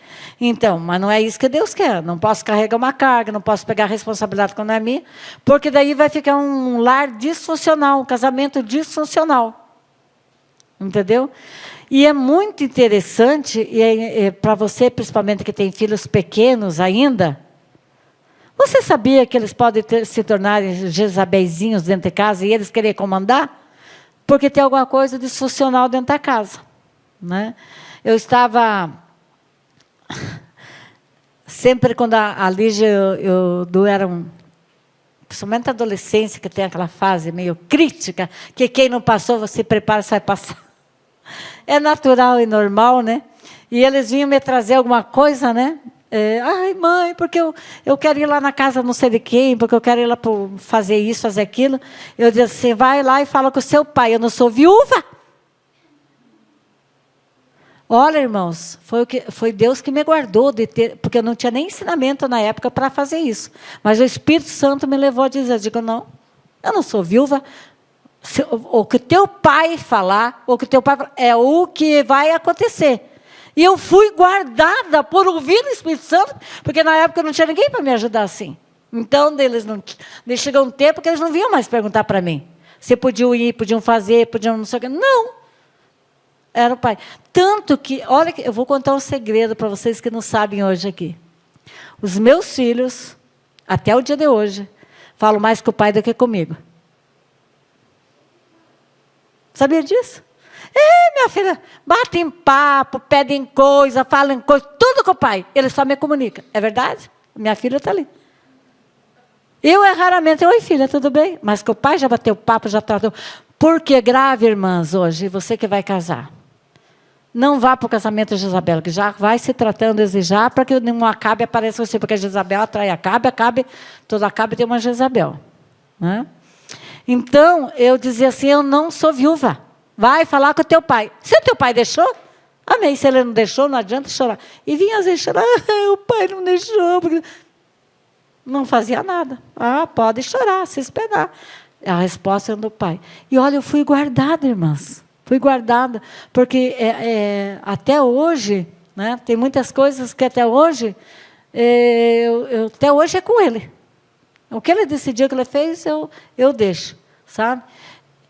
Então, mas não é isso que Deus quer. Não posso carregar uma carga, não posso pegar a responsabilidade quando não é minha, porque daí vai ficar um lar disfuncional, um casamento disfuncional. Entendeu? E é muito interessante, e para você, principalmente que tem filhos pequenos ainda, você sabia que eles podem se tornar Jezabelzinhos dentro de casa e eles querem comandar? Porque tem alguma coisa disfuncional dentro da casa. Né? Eu estava... Sempre quando a Lígia e o Du eram principalmente a adolescência, que tem aquela fase meio crítica, que quem não passou, você prepara, você vai passar. É natural e normal, né? E eles vinham me trazer alguma coisa, né? Ai, mãe, porque eu quero ir lá na casa não sei de quem, porque eu quero ir lá para fazer isso, fazer aquilo. Eu disse assim, vai lá e fala com o seu pai, eu não sou viúva. Olha, irmãos, foi Deus que me guardou, porque eu não tinha nem ensinamento na época para fazer isso. Mas o Espírito Santo me levou a dizer, eu digo, não, eu não sou viúva. O que teu pai falar, o que teu pai falar, é o que vai acontecer. E eu fui guardada por ouvir o Espírito Santo, porque na época não tinha ninguém para me ajudar assim. Então, eles chegou um tempo que eles não vinham mais perguntar para mim. Se podiam ir, podiam fazer, podiam não sei o quê. Não. Era o pai. Tanto que, olha, eu vou contar um segredo para vocês que não sabem hoje aqui. Os meus filhos, até o dia de hoje, falam mais com o pai do que comigo. Sabia disso? Minha filha, batem papo, pedem coisa, falam coisa, tudo com o pai. Ele só me comunica. É verdade? Minha filha está ali. Eu raramente, oi filha, tudo bem? Mas com o pai já bateu papo, já tratou. Porque grave, irmãs, hoje, você que vai casar. Não vá para o casamento de Jezabel, que já vai se tratando, exigir, para que não acabe, apareça você, porque Jezabel atrai Acabe, todo Acabe tem uma Jezabel. Né? Então, eu dizia assim, eu não sou viúva. Vai falar com o teu pai. Se o teu pai deixou, amém. Se ele não deixou, não adianta chorar. E vinha às vezes chorar, o pai não deixou. Porque não fazia nada. Pode chorar, se esperar. A resposta era do pai. E olha, eu fui guardada, irmãs. Fui guardada. Porque até hoje, né, tem muitas coisas que até hoje, até hoje é com ele. O que ele decidiu, o que ele fez, eu deixo. Sabe?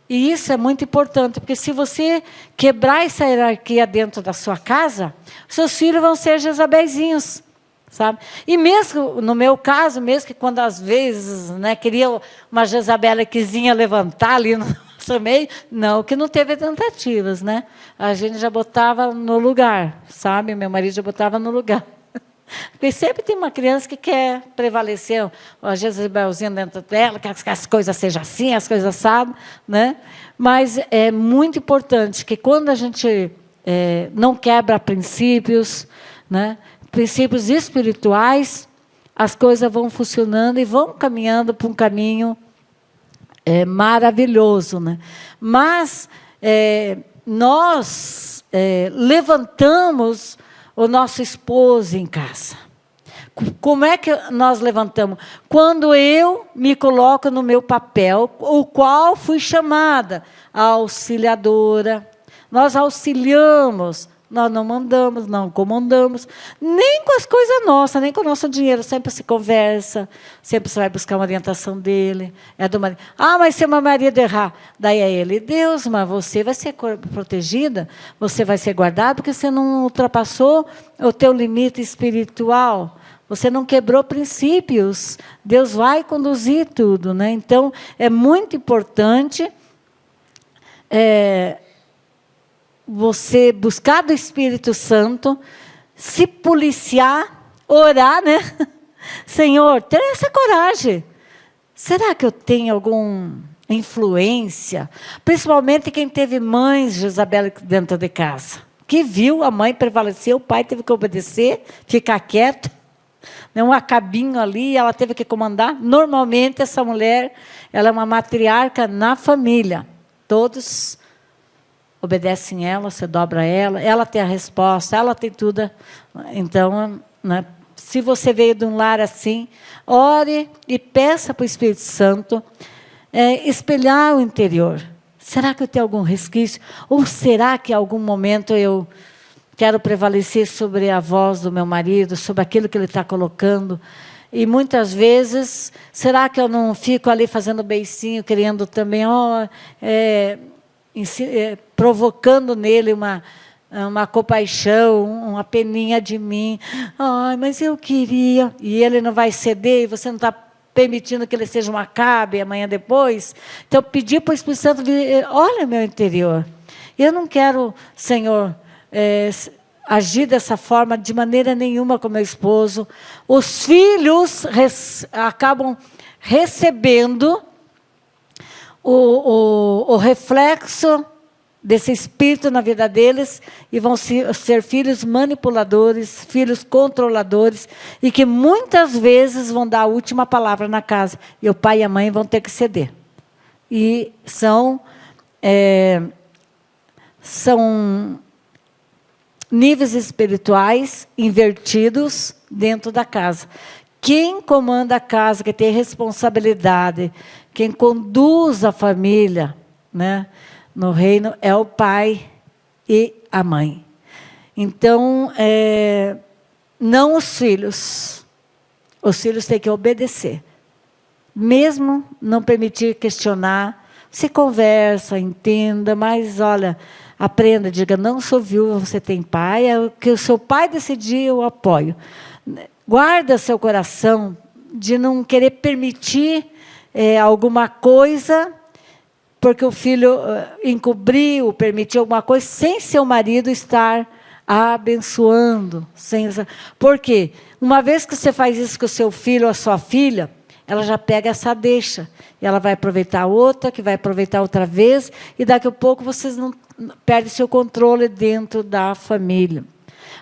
E isso é muito importante, porque se você quebrar essa hierarquia dentro da sua casa, seus filhos vão ser Jezabelzinhos, sabe? E mesmo, no meu caso, mesmo que quando às vezes, né, queria uma Jezabeliquezinha levantar ali no nosso meio, não, que não teve tentativas, né? A gente já botava no lugar, sabe? Meu marido já botava no lugar. Porque sempre tem uma criança que quer prevalecer, a Jezabelzinha dentro dela, que as coisas sejam assim, as coisas assado, né? Mas é muito importante que quando a gente não quebra princípios, né? Princípios espirituais, as coisas vão funcionando e vão caminhando para um caminho maravilhoso. Né? Mas nós levantamos o nosso esposo em casa. Como é que nós levantamos? Quando eu me coloco no meu papel, o qual fui chamada auxiliadora. Nós auxiliamos, nós não mandamos, não comandamos, nem com as coisas nossas, nem com o nosso dinheiro. Sempre se conversa, sempre você vai buscar uma orientação dele. É do marido. Mas se o meu marido errar, daí é ele. Deus, mas você vai ser protegida, você vai ser guardada, porque você não ultrapassou o teu limite espiritual. Você não quebrou princípios. Deus vai conduzir tudo. Né? Então, é muito importante você buscar do Espírito Santo, se policiar, orar, né? Senhor, ter essa coragem. Será que eu tenho alguma influência? Principalmente quem teve mães, Jezabel, dentro de casa. Que viu a mãe prevalecer, o pai teve que obedecer, ficar quieto. Um acabinho ali, ela teve que comandar. Normalmente, essa mulher, ela é uma matriarca na família. Todos obedecem ela, se dobra ela tem a resposta, ela tem tudo. Então, né, se você veio de um lar assim, ore e peça para o Espírito Santo espelhar o interior. Será que eu tenho algum resquício? Ou será que em algum momento eu quero prevalecer sobre a voz do meu marido, sobre aquilo que ele está colocando? E muitas vezes, será que eu não fico ali fazendo beicinho, querendo também, provocando nele uma compaixão, uma peninha de mim. Mas eu queria. E ele não vai ceder, e você não está permitindo que ele seja um Acabe amanhã depois. Então, pedir para o Espírito Santo, olha meu interior. Eu não quero, Senhor, agir dessa forma de maneira nenhuma com meu esposo. Os filhos acabam recebendo o reflexo desse espírito na vida deles, e vão ser filhos manipuladores, filhos controladores, e que muitas vezes vão dar a última palavra na casa, e o pai e a mãe vão ter que ceder. E são níveis espirituais invertidos dentro da casa. Quem comanda a casa, que tem responsabilidade, quem conduz a família, né, no reino, é o pai e a mãe. Então, não os filhos. Os filhos têm que obedecer. Mesmo não permitir questionar, se conversa, entenda, mas olha, aprenda, diga, não sou viúva, você tem pai, é o que o seu pai decidir, eu apoio. Guarda seu coração de não querer permitir alguma coisa, porque o filho encobriu, permitiu alguma coisa, sem seu marido estar abençoando. Por quê? Uma vez que você faz isso com o seu filho ou a sua filha, ela já pega essa deixa. E ela vai aproveitar outra, que vai aproveitar outra vez, e daqui a pouco vocês não perdem seu controle dentro da família.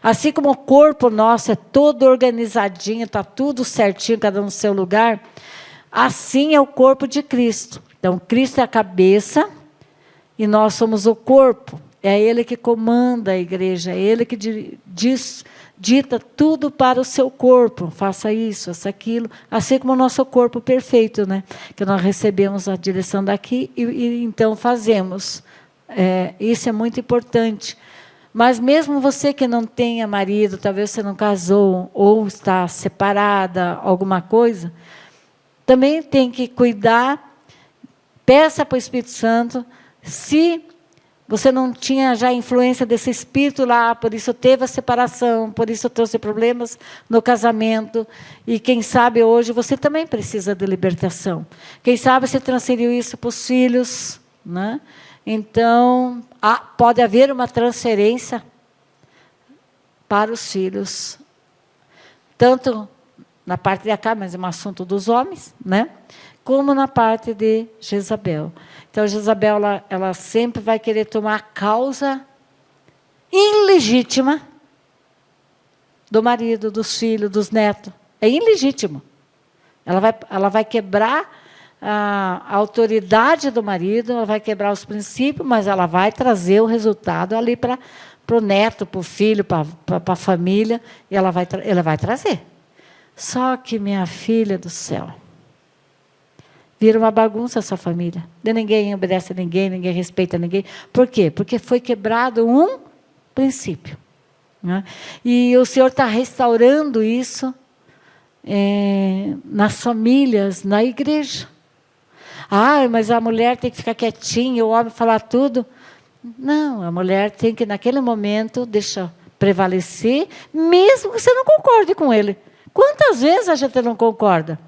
Assim como o corpo nosso é todo organizadinho, está tudo certinho, cada um no seu lugar, assim é o corpo de Cristo. Então, Cristo é a cabeça e nós somos o corpo. É Ele que comanda a igreja, é Ele que dita tudo para o seu corpo. Faça isso, faça aquilo. Assim como o nosso corpo perfeito, né? Que nós recebemos a direção daqui e então fazemos. Isso é muito importante. Mas mesmo você que não tenha marido, talvez você não casou ou está separada, alguma coisa, também tem que cuidar. Peça para o Espírito Santo, se você não tinha já a influência desse Espírito lá, por isso teve a separação, por isso trouxe problemas no casamento, e quem sabe hoje você também precisa de libertação. Quem sabe você transferiu isso para os filhos, né? Então, pode haver uma transferência para os filhos, tanto na parte de cá, mas é um assunto dos homens, né? Como na parte de Jezabel. Então, Jezabel, ela sempre vai querer tomar a causa ilegítima do marido, dos filhos, dos netos. É ilegítimo. Ela vai quebrar a autoridade do marido, ela vai quebrar os princípios, mas ela vai trazer o resultado ali para o neto, para o filho, para a família, e ela vai trazer. Só que, minha filha do céu, vira uma bagunça essa família. Ninguém obedece a ninguém, ninguém respeita ninguém. Por quê? Porque foi quebrado um princípio, né? E o Senhor está restaurando isso nas famílias, na igreja. Mas a mulher tem que ficar quietinha, o homem falar tudo. Não, a mulher tem que, naquele momento, deixar prevalecer, mesmo que você não concorde com ele. Quantas vezes a gente não concorda?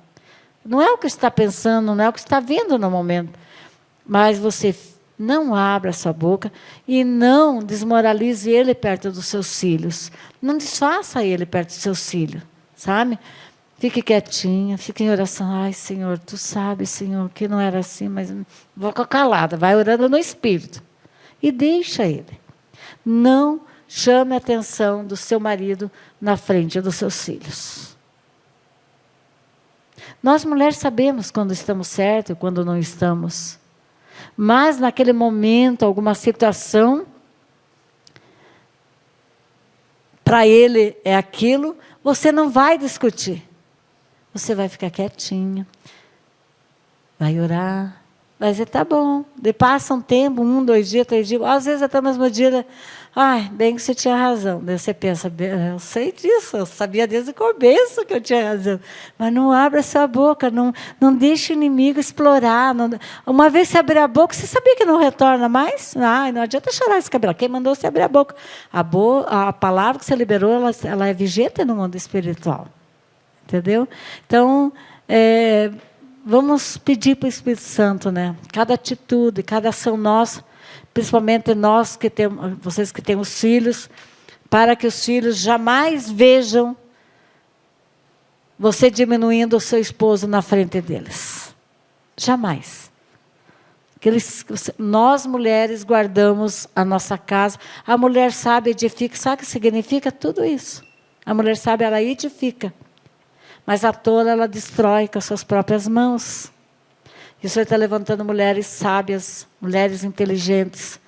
Não é o que está pensando, não é o que está vendo no momento. Mas você não abra a sua boca e não desmoralize ele perto dos seus filhos. Não desfaça ele perto dos seus filhos, sabe? Fique quietinha, fique em oração. Ai, Senhor, Tu sabes, Senhor, que não era assim, mas vou ficar calada. Vai orando no Espírito. E deixa ele. Não chame a atenção do seu marido na frente dos seus filhos. Nós, mulheres, sabemos quando estamos certos e quando não estamos. Mas, naquele momento, alguma situação, para ele é aquilo, você não vai discutir. Você vai ficar quietinha, vai orar, vai dizer, tá bom. Daí passa um tempo, 1, 2 dias, 3 dias, às vezes até o mesmo dia, bem que você tinha razão. Daí você pensa, eu sei disso, eu sabia desde o começo que eu tinha razão. Mas não abra a sua boca, não deixe o inimigo explorar. Uma vez você abrir a boca, você sabia que não retorna mais? Não adianta chorar esse cabelo. Quem mandou você abrir a boca? A palavra que você liberou, ela é vigente no mundo espiritual. Entendeu? Então, vamos pedir para o Espírito Santo, né? Cada atitude, cada ação nossa, principalmente nós que temos, vocês que têm os filhos, para que os filhos jamais vejam você diminuindo o seu esposo na frente deles. Jamais. Nós, mulheres, guardamos a nossa casa. A mulher sábia edifica. Sabe o que significa tudo isso? A mulher sábia, ela edifica. Mas a tola, ela destrói com as suas próprias mãos. E o Senhor está levantando mulheres sábias, mulheres inteligentes.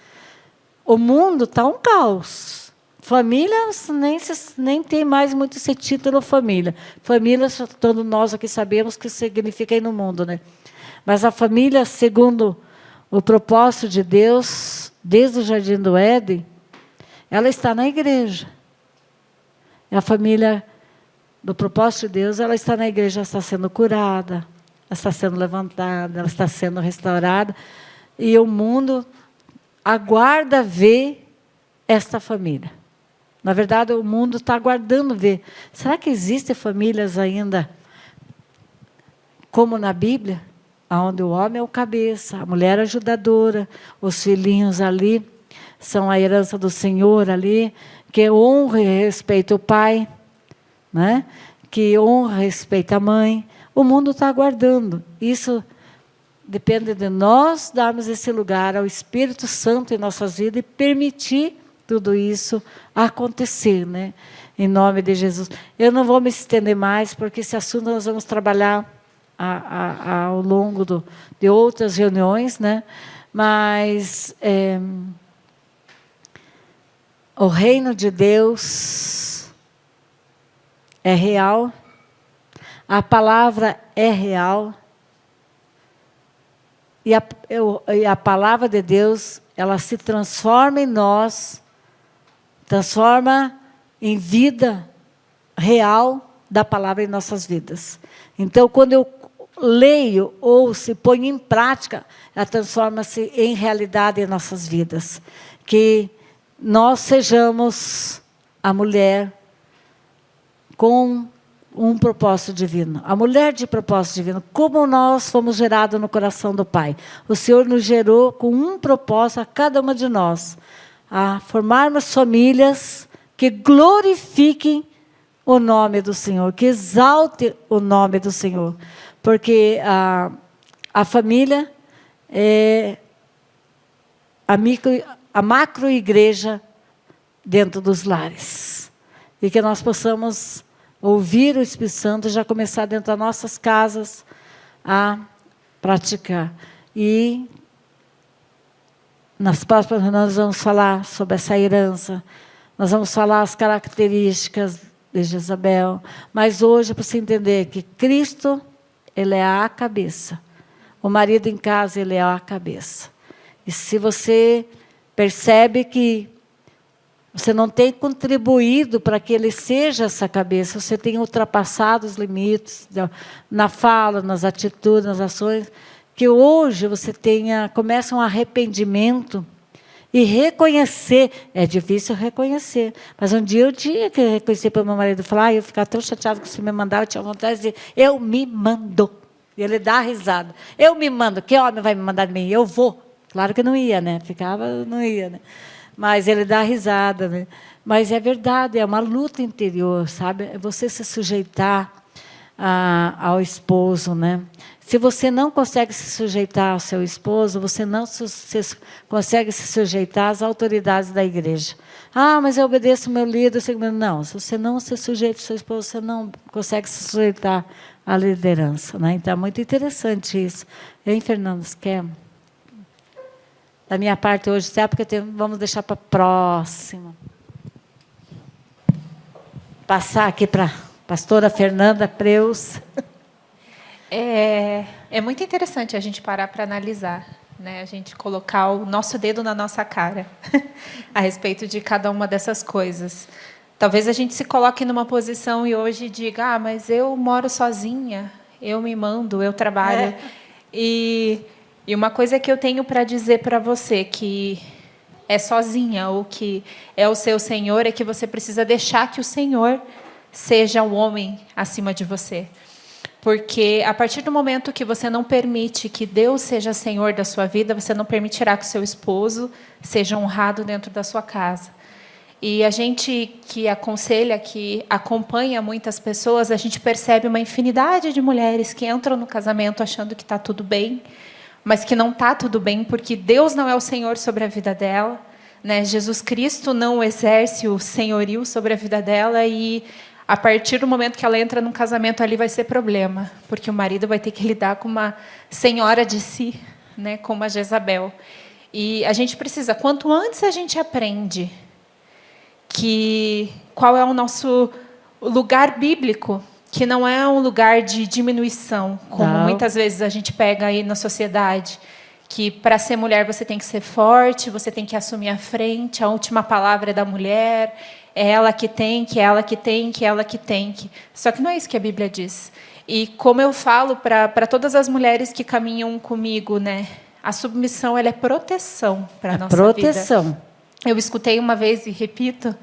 O mundo está um caos. Famílias nem tem mais muito esse título família. Família, todos nós aqui sabemos o que significa aí no mundo, né? Mas a família, segundo o propósito de Deus, desde o Jardim do Éden, ela está na igreja. A família do propósito de Deus, ela está na igreja, ela está sendo curada, ela está sendo levantada, ela está sendo restaurada. E o mundo aguarda ver esta família. Na verdade, o mundo está aguardando ver. Será que existem famílias ainda como na Bíblia? Onde o homem é o cabeça, a mulher é ajudadora, os filhinhos ali são a herança do Senhor ali, que honra e respeita o pai, né? Que honra e respeita a mãe. O mundo está aguardando. Isso depende de nós darmos esse lugar ao Espírito Santo em nossas vidas e permitir tudo isso acontecer, né? Em nome de Jesus. Eu não vou me estender mais, porque esse assunto nós vamos trabalhar ao longo de outras reuniões, né? Mas o reino de Deus é real, a palavra é real, e a palavra de Deus, ela se transforma em nós, transforma em vida real da palavra em nossas vidas. Então, quando eu leio ou se põe em prática, ela transforma-se em realidade em nossas vidas. Que nós sejamos a mulher com um propósito divino. A mulher de propósito divino. Como nós fomos gerados no coração do Pai. O Senhor nos gerou com um propósito a cada uma de nós. A formarmos famílias que glorifiquem o nome do Senhor, que exalte o nome do Senhor. Porque a família é a macro-igreja dentro dos lares. E que nós possamos ouvir o Espírito Santo e já começar dentro das nossas casas a praticar. E nas próximas nós vamos falar sobre essa herança, nós vamos falar as características de Jezabel, mas hoje para você entender que Cristo, ele é a cabeça. O marido em casa, ele é a cabeça. E se você percebe que você não tem contribuído para que ele seja essa cabeça, você tem ultrapassado os limites na fala, nas atitudes, nas ações, que hoje você comece um arrependimento e reconhecer. É difícil reconhecer, mas um dia eu tinha que reconhecer para o meu marido, falar, eu ficava tão chateado que você me mandava, eu tinha vontade de dizer, eu me mando. E ele dá risada. Eu me mando, que homem vai me mandar de mim? Eu vou. Claro que não ia, né? Não ia, né? Mas ele dá risada, né? Mas é verdade, é uma luta interior, sabe? É você se sujeitar ao esposo, né? Se você não consegue se sujeitar ao seu esposo, você não consegue se sujeitar às autoridades da igreja. Ah, mas eu obedeço o meu líder. Não, se você não se sujeita ao seu esposo, você não consegue se sujeitar à liderança, né? Então, é muito interessante isso. Hein, Fernando, você quer? Da minha parte hoje, sabe, porque vamos deixar para a próxima. Passar aqui para a pastora Fernanda Preus. É muito interessante a gente parar para analisar, né? A gente colocar o nosso dedo na nossa cara a respeito de cada uma dessas coisas. Talvez a gente se coloque numa posição e hoje diga, mas eu moro sozinha, eu me mando, eu trabalho. E uma coisa que eu tenho para dizer para você, que é sozinha ou que é o seu Senhor, é que você precisa deixar que o Senhor seja o homem acima de você. Porque a partir do momento que você não permite que Deus seja Senhor da sua vida, você não permitirá que o seu esposo seja honrado dentro da sua casa. E a gente que aconselha, que acompanha muitas pessoas, a gente percebe uma infinidade de mulheres que entram no casamento achando que está tudo bem, mas que não está tudo bem, porque Deus não é o Senhor sobre a vida dela, né? Jesus Cristo não exerce o senhorio sobre a vida dela, e a partir do momento que ela entra num casamento, ali vai ser problema, porque o marido vai ter que lidar com uma senhora de si, né? Como a Jezabel. E a gente precisa, quanto antes a gente aprende qual é o nosso lugar bíblico, que não é um lugar de diminuição, como muitas vezes a gente pega aí na sociedade, que para ser mulher você tem que ser forte, você tem que assumir a frente, a última palavra é da mulher, é ela que tem, que ela que tem, que ela que tem. Só que não é isso que a Bíblia diz. E como eu falo para todas as mulheres que caminham comigo, né, a submissão ela é proteção para a nossa proteção. vida. Eu escutei uma vez, e repito,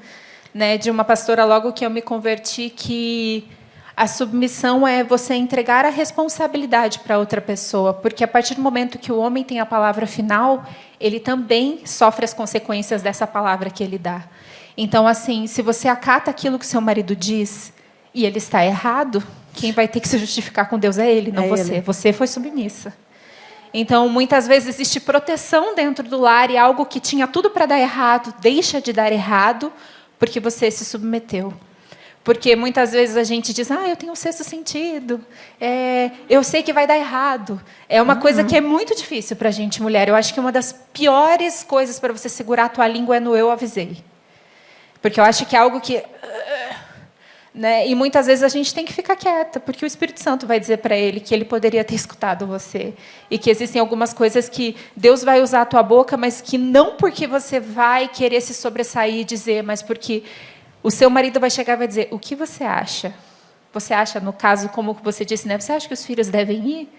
né, de uma pastora logo que eu me converti, que a submissão é você entregar a responsabilidade para outra pessoa, porque a partir do momento que o homem tem a palavra final, ele também sofre as consequências dessa palavra que ele dá. Então, assim, se você acata aquilo que seu marido diz e ele está errado, quem vai ter que se justificar com Deus é ele, não você. Você foi submissa. Então, muitas vezes existe proteção dentro do lar, e algo que tinha tudo para dar errado deixa de dar errado porque você se submeteu. Porque muitas vezes a gente diz, eu tenho um sexto sentido, eu sei que vai dar errado. É uma coisa que é muito difícil para a gente, mulher. Eu acho que uma das piores coisas para você segurar a tua língua é no eu avisei. Porque eu acho que é algo que... né? E muitas vezes a gente tem que ficar quieta, porque o Espírito Santo vai dizer para ele que ele poderia ter escutado você. E que existem algumas coisas que Deus vai usar a tua boca, mas que não porque você vai querer se sobressair e dizer, mas porque... o seu marido vai chegar e vai dizer, o que você acha? Você acha, no caso, como você disse, né? Você acha que os filhos devem ir?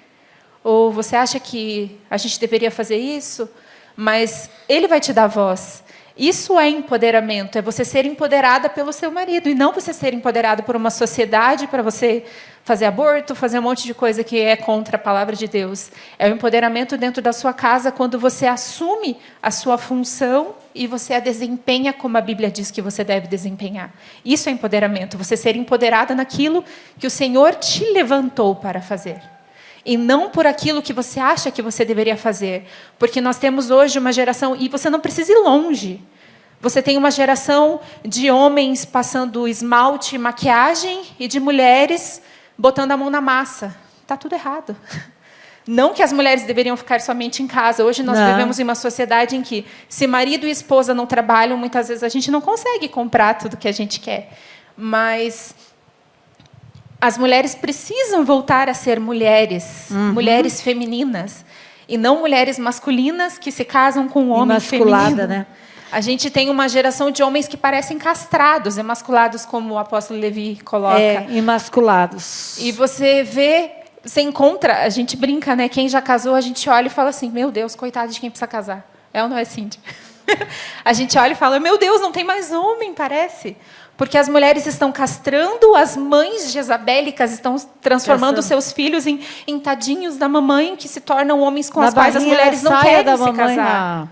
Ou você acha que a gente deveria fazer isso? Mas ele vai te dar voz. Isso é empoderamento, é você ser empoderada pelo seu marido, e não você ser empoderada por uma sociedade para você fazer aborto, fazer um monte de coisa que é contra a palavra de Deus. É o empoderamento dentro da sua casa, quando você assume a sua função e você a desempenha como a Bíblia diz que você deve desempenhar. Isso é empoderamento, você ser empoderada naquilo que o Senhor te levantou para fazer. E não por aquilo que você acha que você deveria fazer. Porque nós temos hoje uma geração, e você não precisa ir longe. Você tem uma geração de homens passando esmalte, maquiagem, e de mulheres botando a mão na massa. Está tudo errado. Não que as mulheres deveriam ficar somente em casa. Hoje nós vivemos em uma sociedade em que, se marido e esposa não trabalham, muitas vezes a gente não consegue comprar tudo que a gente quer. Mas as mulheres precisam voltar a ser mulheres, mulheres femininas, e não mulheres masculinas que se casam com um homem feminino. Né? A gente tem uma geração de homens que parecem castrados, emasculados, como o apóstolo Levi coloca. Emasculados. E você vê, você encontra, a gente brinca, né? Quem já casou, a gente olha e fala assim, meu Deus, coitado de quem precisa casar. É ou não é, Cindy? A gente olha e fala, meu Deus, não tem mais homem, parece. Porque as mulheres estão castrando, as mães jezabélicas estão transformando seus filhos em tadinhos da mamãe, que se tornam homens com as quais as mulheres não querem se casar.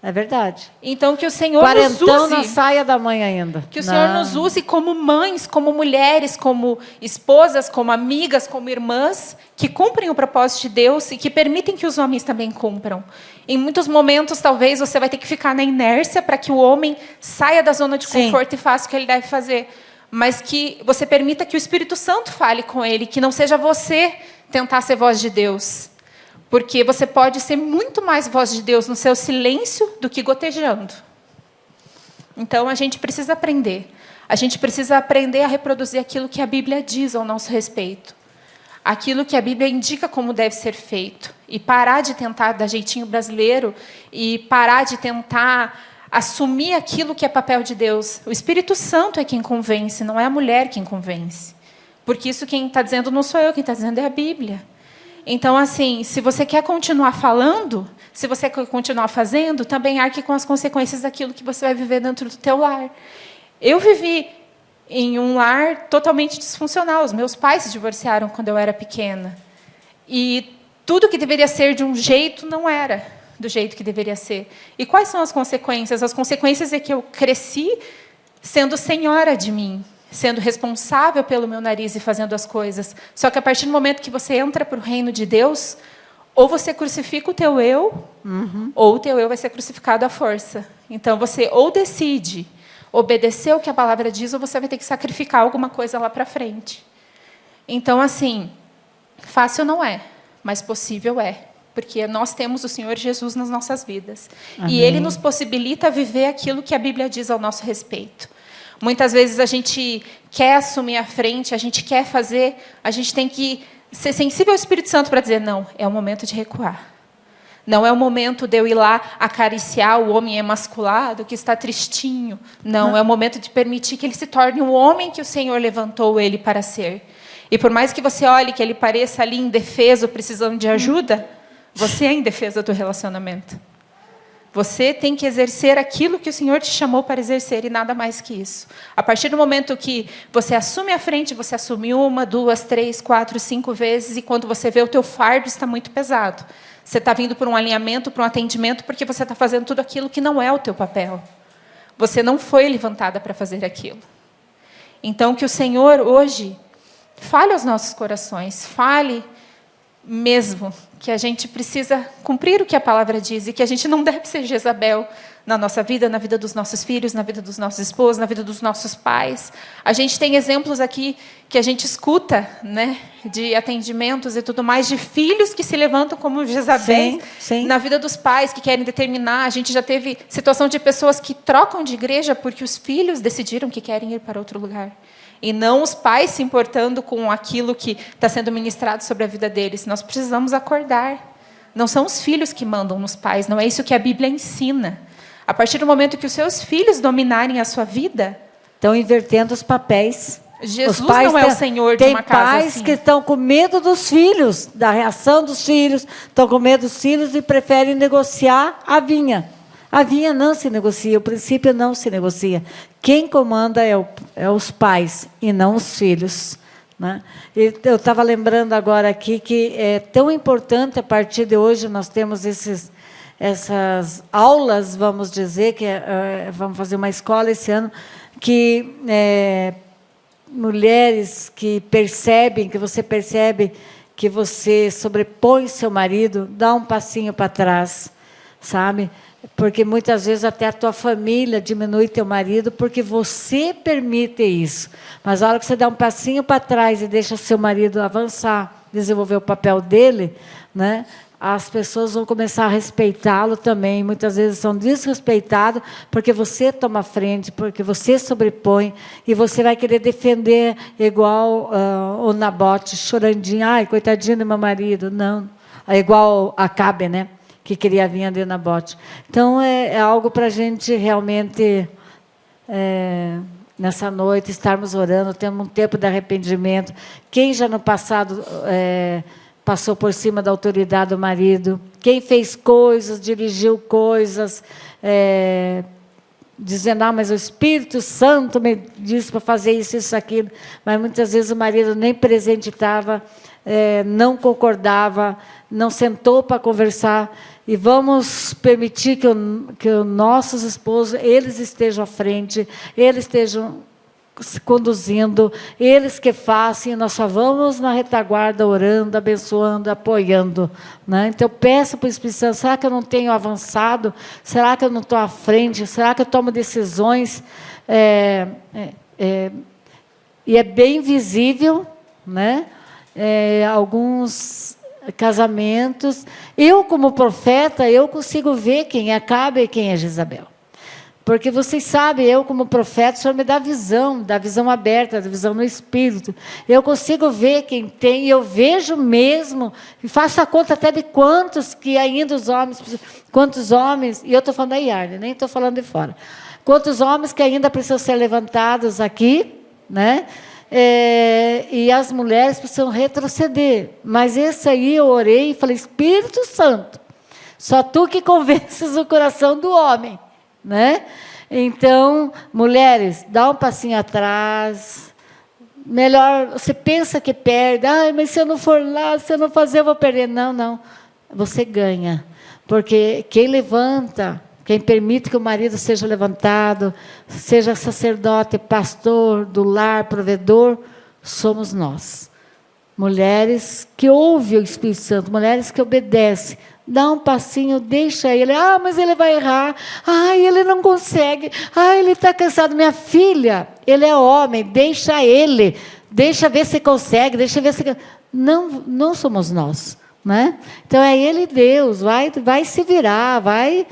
É verdade. Então, que o Senhor nos use... na saia da mãe ainda. Que o Senhor nos use como mães, como mulheres, como esposas, como amigas, como irmãs, que cumprem o propósito de Deus e que permitem que os homens também cumpram. Em muitos momentos, talvez, você vai ter que ficar na inércia para que o homem saia da zona de conforto e faça o que ele deve fazer. Mas que você permita que o Espírito Santo fale com ele, que não seja você tentar ser voz de Deus. Porque você pode ser muito mais voz de Deus no seu silêncio do que gotejando. Então, a gente precisa aprender. A gente precisa aprender a reproduzir aquilo que a Bíblia diz ao nosso respeito. Aquilo que a Bíblia indica como deve ser feito. E parar de tentar dar jeitinho brasileiro e parar de tentar assumir aquilo que é papel de Deus. O Espírito Santo é quem convence, não é a mulher quem convence. Porque isso quem está dizendo não sou eu, quem está dizendo é a Bíblia. Então, assim, se você quer continuar falando, se você quer continuar fazendo, também arque com as consequências daquilo que você vai viver dentro do teu lar. Eu vivi em um lar totalmente disfuncional. Os meus pais se divorciaram quando eu era pequena. E tudo que deveria ser de um jeito não era. do jeito que deveria ser. E quais são as consequências? As consequências é que eu cresci sendo senhora de mim, sendo responsável pelo meu nariz e fazendo as coisas. Só que a partir do momento que você entra para o reino de Deus, ou você crucifica o teu eu, ou o teu eu vai ser crucificado à força. Então, você ou decide obedecer o que a palavra diz, ou você vai ter que sacrificar alguma coisa lá para frente. Então, assim, fácil não é, mas possível é. Porque nós temos o Senhor Jesus nas nossas vidas. Amém. E Ele nos possibilita viver aquilo que a Bíblia diz ao nosso respeito. Muitas vezes a gente quer assumir a frente, a gente quer fazer, a gente tem que ser sensível ao Espírito Santo para dizer, não, é o momento de recuar. Não é o momento de eu ir lá acariciar o homem emasculado que está tristinho. Não, é o momento de permitir que ele se torne o homem que o Senhor levantou ele para ser. E por mais que você olhe que ele pareça ali indefeso, precisando de ajuda, você é indefesa do relacionamento. Você tem que exercer aquilo que o Senhor te chamou para exercer e nada mais que isso. A partir do momento que você assume a frente, você assume 1, 2, 3, 4, 5 vezes e quando você vê o teu fardo está muito pesado. Você está vindo por um alinhamento, por um atendimento, porque você está fazendo tudo aquilo que não é o teu papel. Você não foi levantada para fazer aquilo. Então, que o Senhor hoje fale aos nossos corações, fale mesmo que a gente precisa cumprir o que a palavra diz e que a gente não deve ser Jezabel na nossa vida, na vida dos nossos filhos, na vida dos nossos esposos, na vida dos nossos pais. A gente tem exemplos aqui que a gente escuta, né, de atendimentos e tudo mais, de filhos que se levantam como Jezabéis na vida dos pais, que querem determinar. A gente já teve situação de pessoas que trocam de igreja porque os filhos decidiram que querem ir para outro lugar. E não os pais se importando com aquilo que está sendo ministrado sobre a vida deles. Nós precisamos acordar. Não são os filhos que mandam nos pais, não é isso que a Bíblia ensina. A partir do momento que os seus filhos dominarem a sua vida... Estão invertendo os papéis. Jesus não é o Senhor de uma casa assim. Tem pais que estão com medo dos filhos, da reação dos filhos, estão com medo dos filhos e preferem negociar a vinha. A vinha não se negocia, o princípio não se negocia. Quem comanda é os pais e não os filhos. Né? E eu estava lembrando agora aqui que é tão importante, a partir de hoje, nós temos essas aulas, vamos dizer, que vamos fazer uma escola esse ano, que mulheres que percebem, que você percebe que você sobrepõe seu marido, dá um passinho para trás, sabe? Porque muitas vezes até a tua família diminui teu marido porque você permite isso. Mas a hora que você dá um passinho para trás e deixa seu marido avançar, desenvolver o papel dele, né, as pessoas vão começar a respeitá-lo também. Muitas vezes são desrespeitados porque você toma frente, porque você sobrepõe e você vai querer defender igual o Nabote, chorandinho. Ai, coitadinho do meu marido. Não, é igual Acabe, né? Que queria vir de Nabote. Então, é algo para a gente realmente, nessa noite, estarmos orando, temos um tempo de arrependimento. Quem já no passado passou por cima da autoridade do marido, quem fez coisas, dirigiu coisas, dizendo, mas o Espírito Santo me disse para fazer isso, isso, aquilo, mas muitas vezes o marido nem presente estava, não concordava, não sentou para conversar, e vamos permitir que os nossos esposos, eles estejam à frente, eles estejam conduzindo, eles que façam, e nós só vamos na retaguarda orando, abençoando, apoiando. Né? Então, eu peço para o Espírito Santo, será que eu não tenho avançado? Será que eu não estou à frente? Será que eu tomo decisões? E é bem visível, né? Alguns casamentos. Eu, como profeta, eu consigo ver quem é Acabe e quem é Jezabel. Porque vocês sabem, eu como profeta, o Senhor me dá visão aberta, da visão no Espírito. Eu consigo ver quem tem, eu vejo mesmo, e faço a conta até de quantos que ainda quantos homens, e eu estou falando da Yarne, nem estou falando de fora. Quantos homens que ainda precisam ser levantados aqui, né? E as mulheres precisam retroceder. Mas esse aí eu orei e falei, Espírito Santo, só tu que convences o coração do homem. Né? Então, mulheres, dá um passinho atrás. Melhor, você pensa que perde. Mas se eu não for lá, se eu não fazer, eu vou perder. Não, você ganha. Porque quem levanta, quem permite que o marido seja levantado, seja sacerdote, pastor do lar, provedor, somos nós. Mulheres que ouvem o Espírito Santo, mulheres que obedecem. Dá um passinho, deixa ele. Ah, mas ele vai errar. Ah, ele não consegue. Ah, ele está cansado. Minha filha, ele é homem, deixa ele. Deixa ver se consegue, deixa ver se... Não somos nós, né? Então é ele e Deus, vai se virar, vai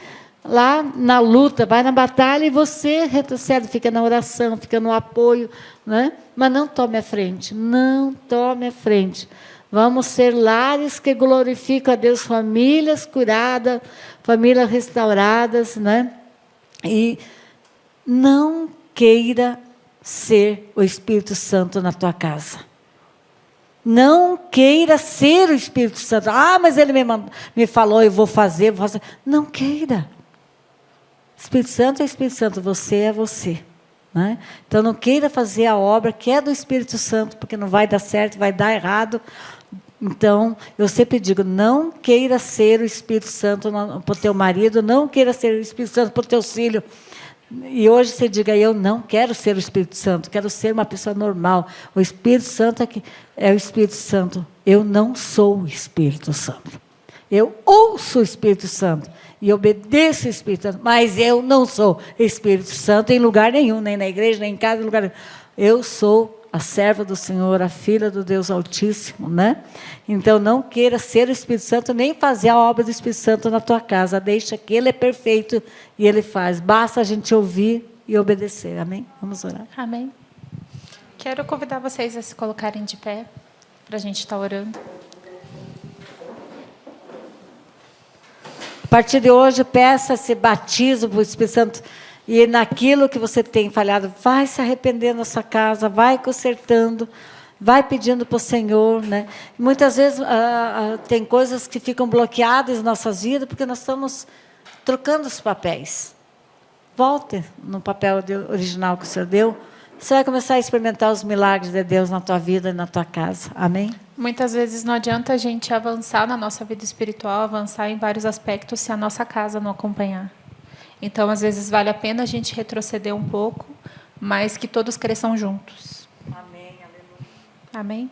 lá na luta, vai na batalha e você retrocede, fica na oração, fica no apoio, né? Mas não tome a frente, não tome a frente. Vamos ser lares que glorificam a Deus, famílias curadas, famílias restauradas, né? E não queira ser o Espírito Santo na tua casa. Não queira ser o Espírito Santo. Ah, mas ele me falou, eu vou fazer. Não queira. Espírito Santo é Espírito Santo, você é você. Né? Então não queira fazer a obra que é do Espírito Santo, porque não vai dar certo, vai dar errado. Então, eu sempre digo, não queira ser o Espírito Santo para o teu marido, não queira ser o Espírito Santo para o teu filho. E hoje você diga, eu não quero ser o Espírito Santo, quero ser uma pessoa normal. O Espírito Santo é o Espírito Santo. Eu não sou o Espírito Santo. Eu ouço o Espírito Santo e obedeço o Espírito Santo, mas eu não sou Espírito Santo em lugar nenhum, nem na igreja, nem em casa, em lugar nenhum. Eu sou a serva do Senhor, a filha do Deus Altíssimo, né? Então, não queira ser o Espírito Santo, nem fazer a obra do Espírito Santo na tua casa. Deixa que Ele é perfeito e Ele faz. Basta a gente ouvir e obedecer. Amém? Vamos orar. Amém. Quero convidar vocês a se colocarem de pé, para a gente estar orando. A partir de hoje, peça esse batismo para o Espírito Santo. E naquilo que você tem falhado, vai se arrependendo na sua casa, vai consertando, vai pedindo para o Senhor. Né? Muitas vezes tem coisas que ficam bloqueadas em nossas vidas, porque nós estamos trocando os papéis. Volte no papel original que o Senhor deu. Você vai começar a experimentar os milagres de Deus na tua vida e na tua casa. Amém? Muitas vezes não adianta a gente avançar na nossa vida espiritual, avançar em vários aspectos, se a nossa casa não acompanhar. Então, às vezes, vale a pena a gente retroceder um pouco, mas que todos cresçam juntos. Amém, aleluia. Amém?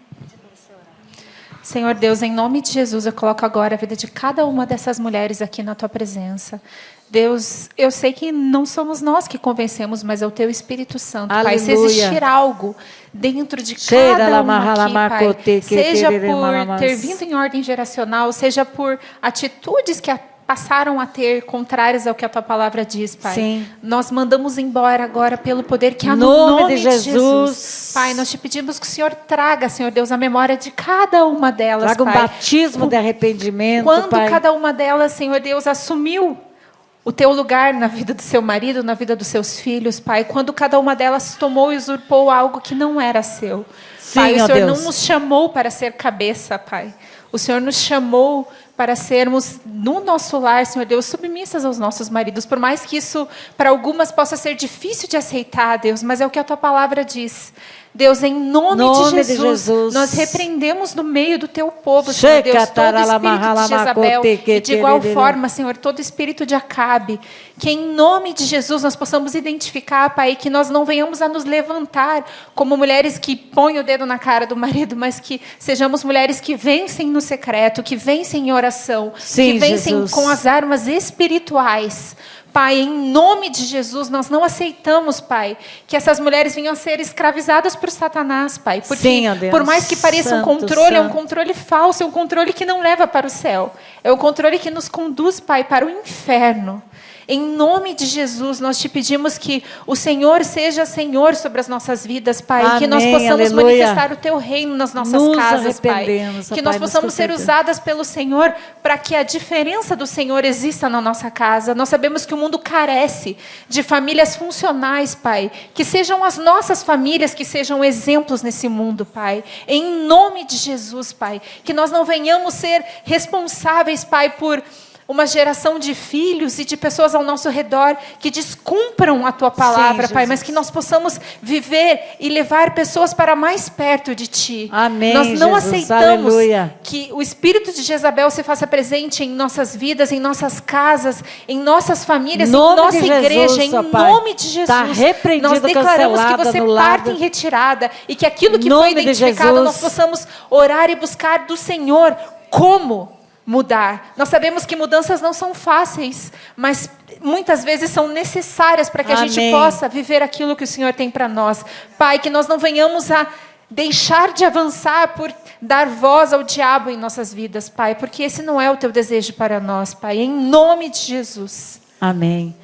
Senhor Deus, em nome de Jesus, eu coloco agora a vida de cada uma dessas mulheres aqui na Tua presença. Deus, eu sei que não somos nós que convencemos, mas é o Teu Espírito Santo, aleluia. Pai. Se existir algo dentro de cada uma aqui, Pai, seja por ter vindo em ordem geracional, seja por atitudes que passaram a ter contrárias ao que a Tua palavra diz, Pai. Sim. Nós mandamos embora agora pelo poder que há no nome de Jesus. Pai, nós te pedimos que o Senhor traga, Senhor Deus, a memória de cada uma delas, traga Pai. Um batismo de arrependimento, quando Pai. Cada uma delas, Senhor Deus, assumiu o Teu lugar na vida do seu marido, na vida dos seus filhos, Pai. Quando cada uma delas tomou e usurpou algo que não era seu. Sim, Pai, o Senhor Deus. não nos chamou para ser cabeça, Pai. O Senhor nos chamou para sermos, no nosso lar, Senhor Deus, submissas aos nossos maridos. Por mais que isso, para algumas, possa ser difícil de aceitar, Deus, mas é o que a Tua palavra diz. Deus, em nome de Jesus, nós repreendemos no meio do Teu povo, Senhor Deus, todo espírito de Jezabel, e de igual forma, Senhor, todo espírito de Acabe, que em nome de Jesus nós possamos identificar, Pai, que nós não venhamos a nos levantar como mulheres que põem o dedo na cara do marido, mas que sejamos mulheres que vencem no secreto, que vencem em oração, sim, que vencem Jesus. Com as armas espirituais. Pai, em nome de Jesus, nós não aceitamos, Pai, que essas mulheres venham a ser escravizadas por Satanás, Pai. Porque, sim, Deus. Por mais que pareça Santo, um controle, Santo. É um controle falso, é um controle que não leva para o céu. É um controle que nos conduz, Pai, para o inferno. Em nome de Jesus, nós te pedimos que o Senhor seja Senhor sobre as nossas vidas, Pai. Amém, que nós possamos aleluia. Manifestar o Teu reino nas nossas casas, Pai. Que nós possamos ser usadas pelo Senhor para que a diferença do Senhor exista na nossa casa. Nós sabemos que o mundo carece de famílias funcionais, Pai. Que sejam as nossas famílias que sejam exemplos nesse mundo, Pai. Em nome de Jesus, Pai. Que nós não venhamos ser responsáveis, Pai, por uma geração de filhos e de pessoas ao nosso redor que descumpram a Tua palavra, Sim, Pai, Jesus. mas que nós possamos viver e levar pessoas para mais perto de Ti. Amém, Nós não Jesus. aceitamos Aleluia. que o espírito de Jezabel se faça presente em nossas vidas, em nossas casas, em nossas famílias, em Nome nossa de igreja, Jesus, em ó Pai. nome de Jesus. Tá repreendido, Nós declaramos que cancelado, você anulado. parte em retirada e que aquilo que Nome foi de identificado Jesus. nós possamos orar e buscar do Senhor como mudar. Nós sabemos que mudanças não são fáceis, mas muitas vezes são necessárias para que a gente Amém. possa viver aquilo que o Senhor tem para nós. Pai, que nós não venhamos a deixar de avançar por dar voz ao diabo em nossas vidas, Pai, porque esse não é o Teu desejo para nós, Pai, em nome de Jesus. Amém.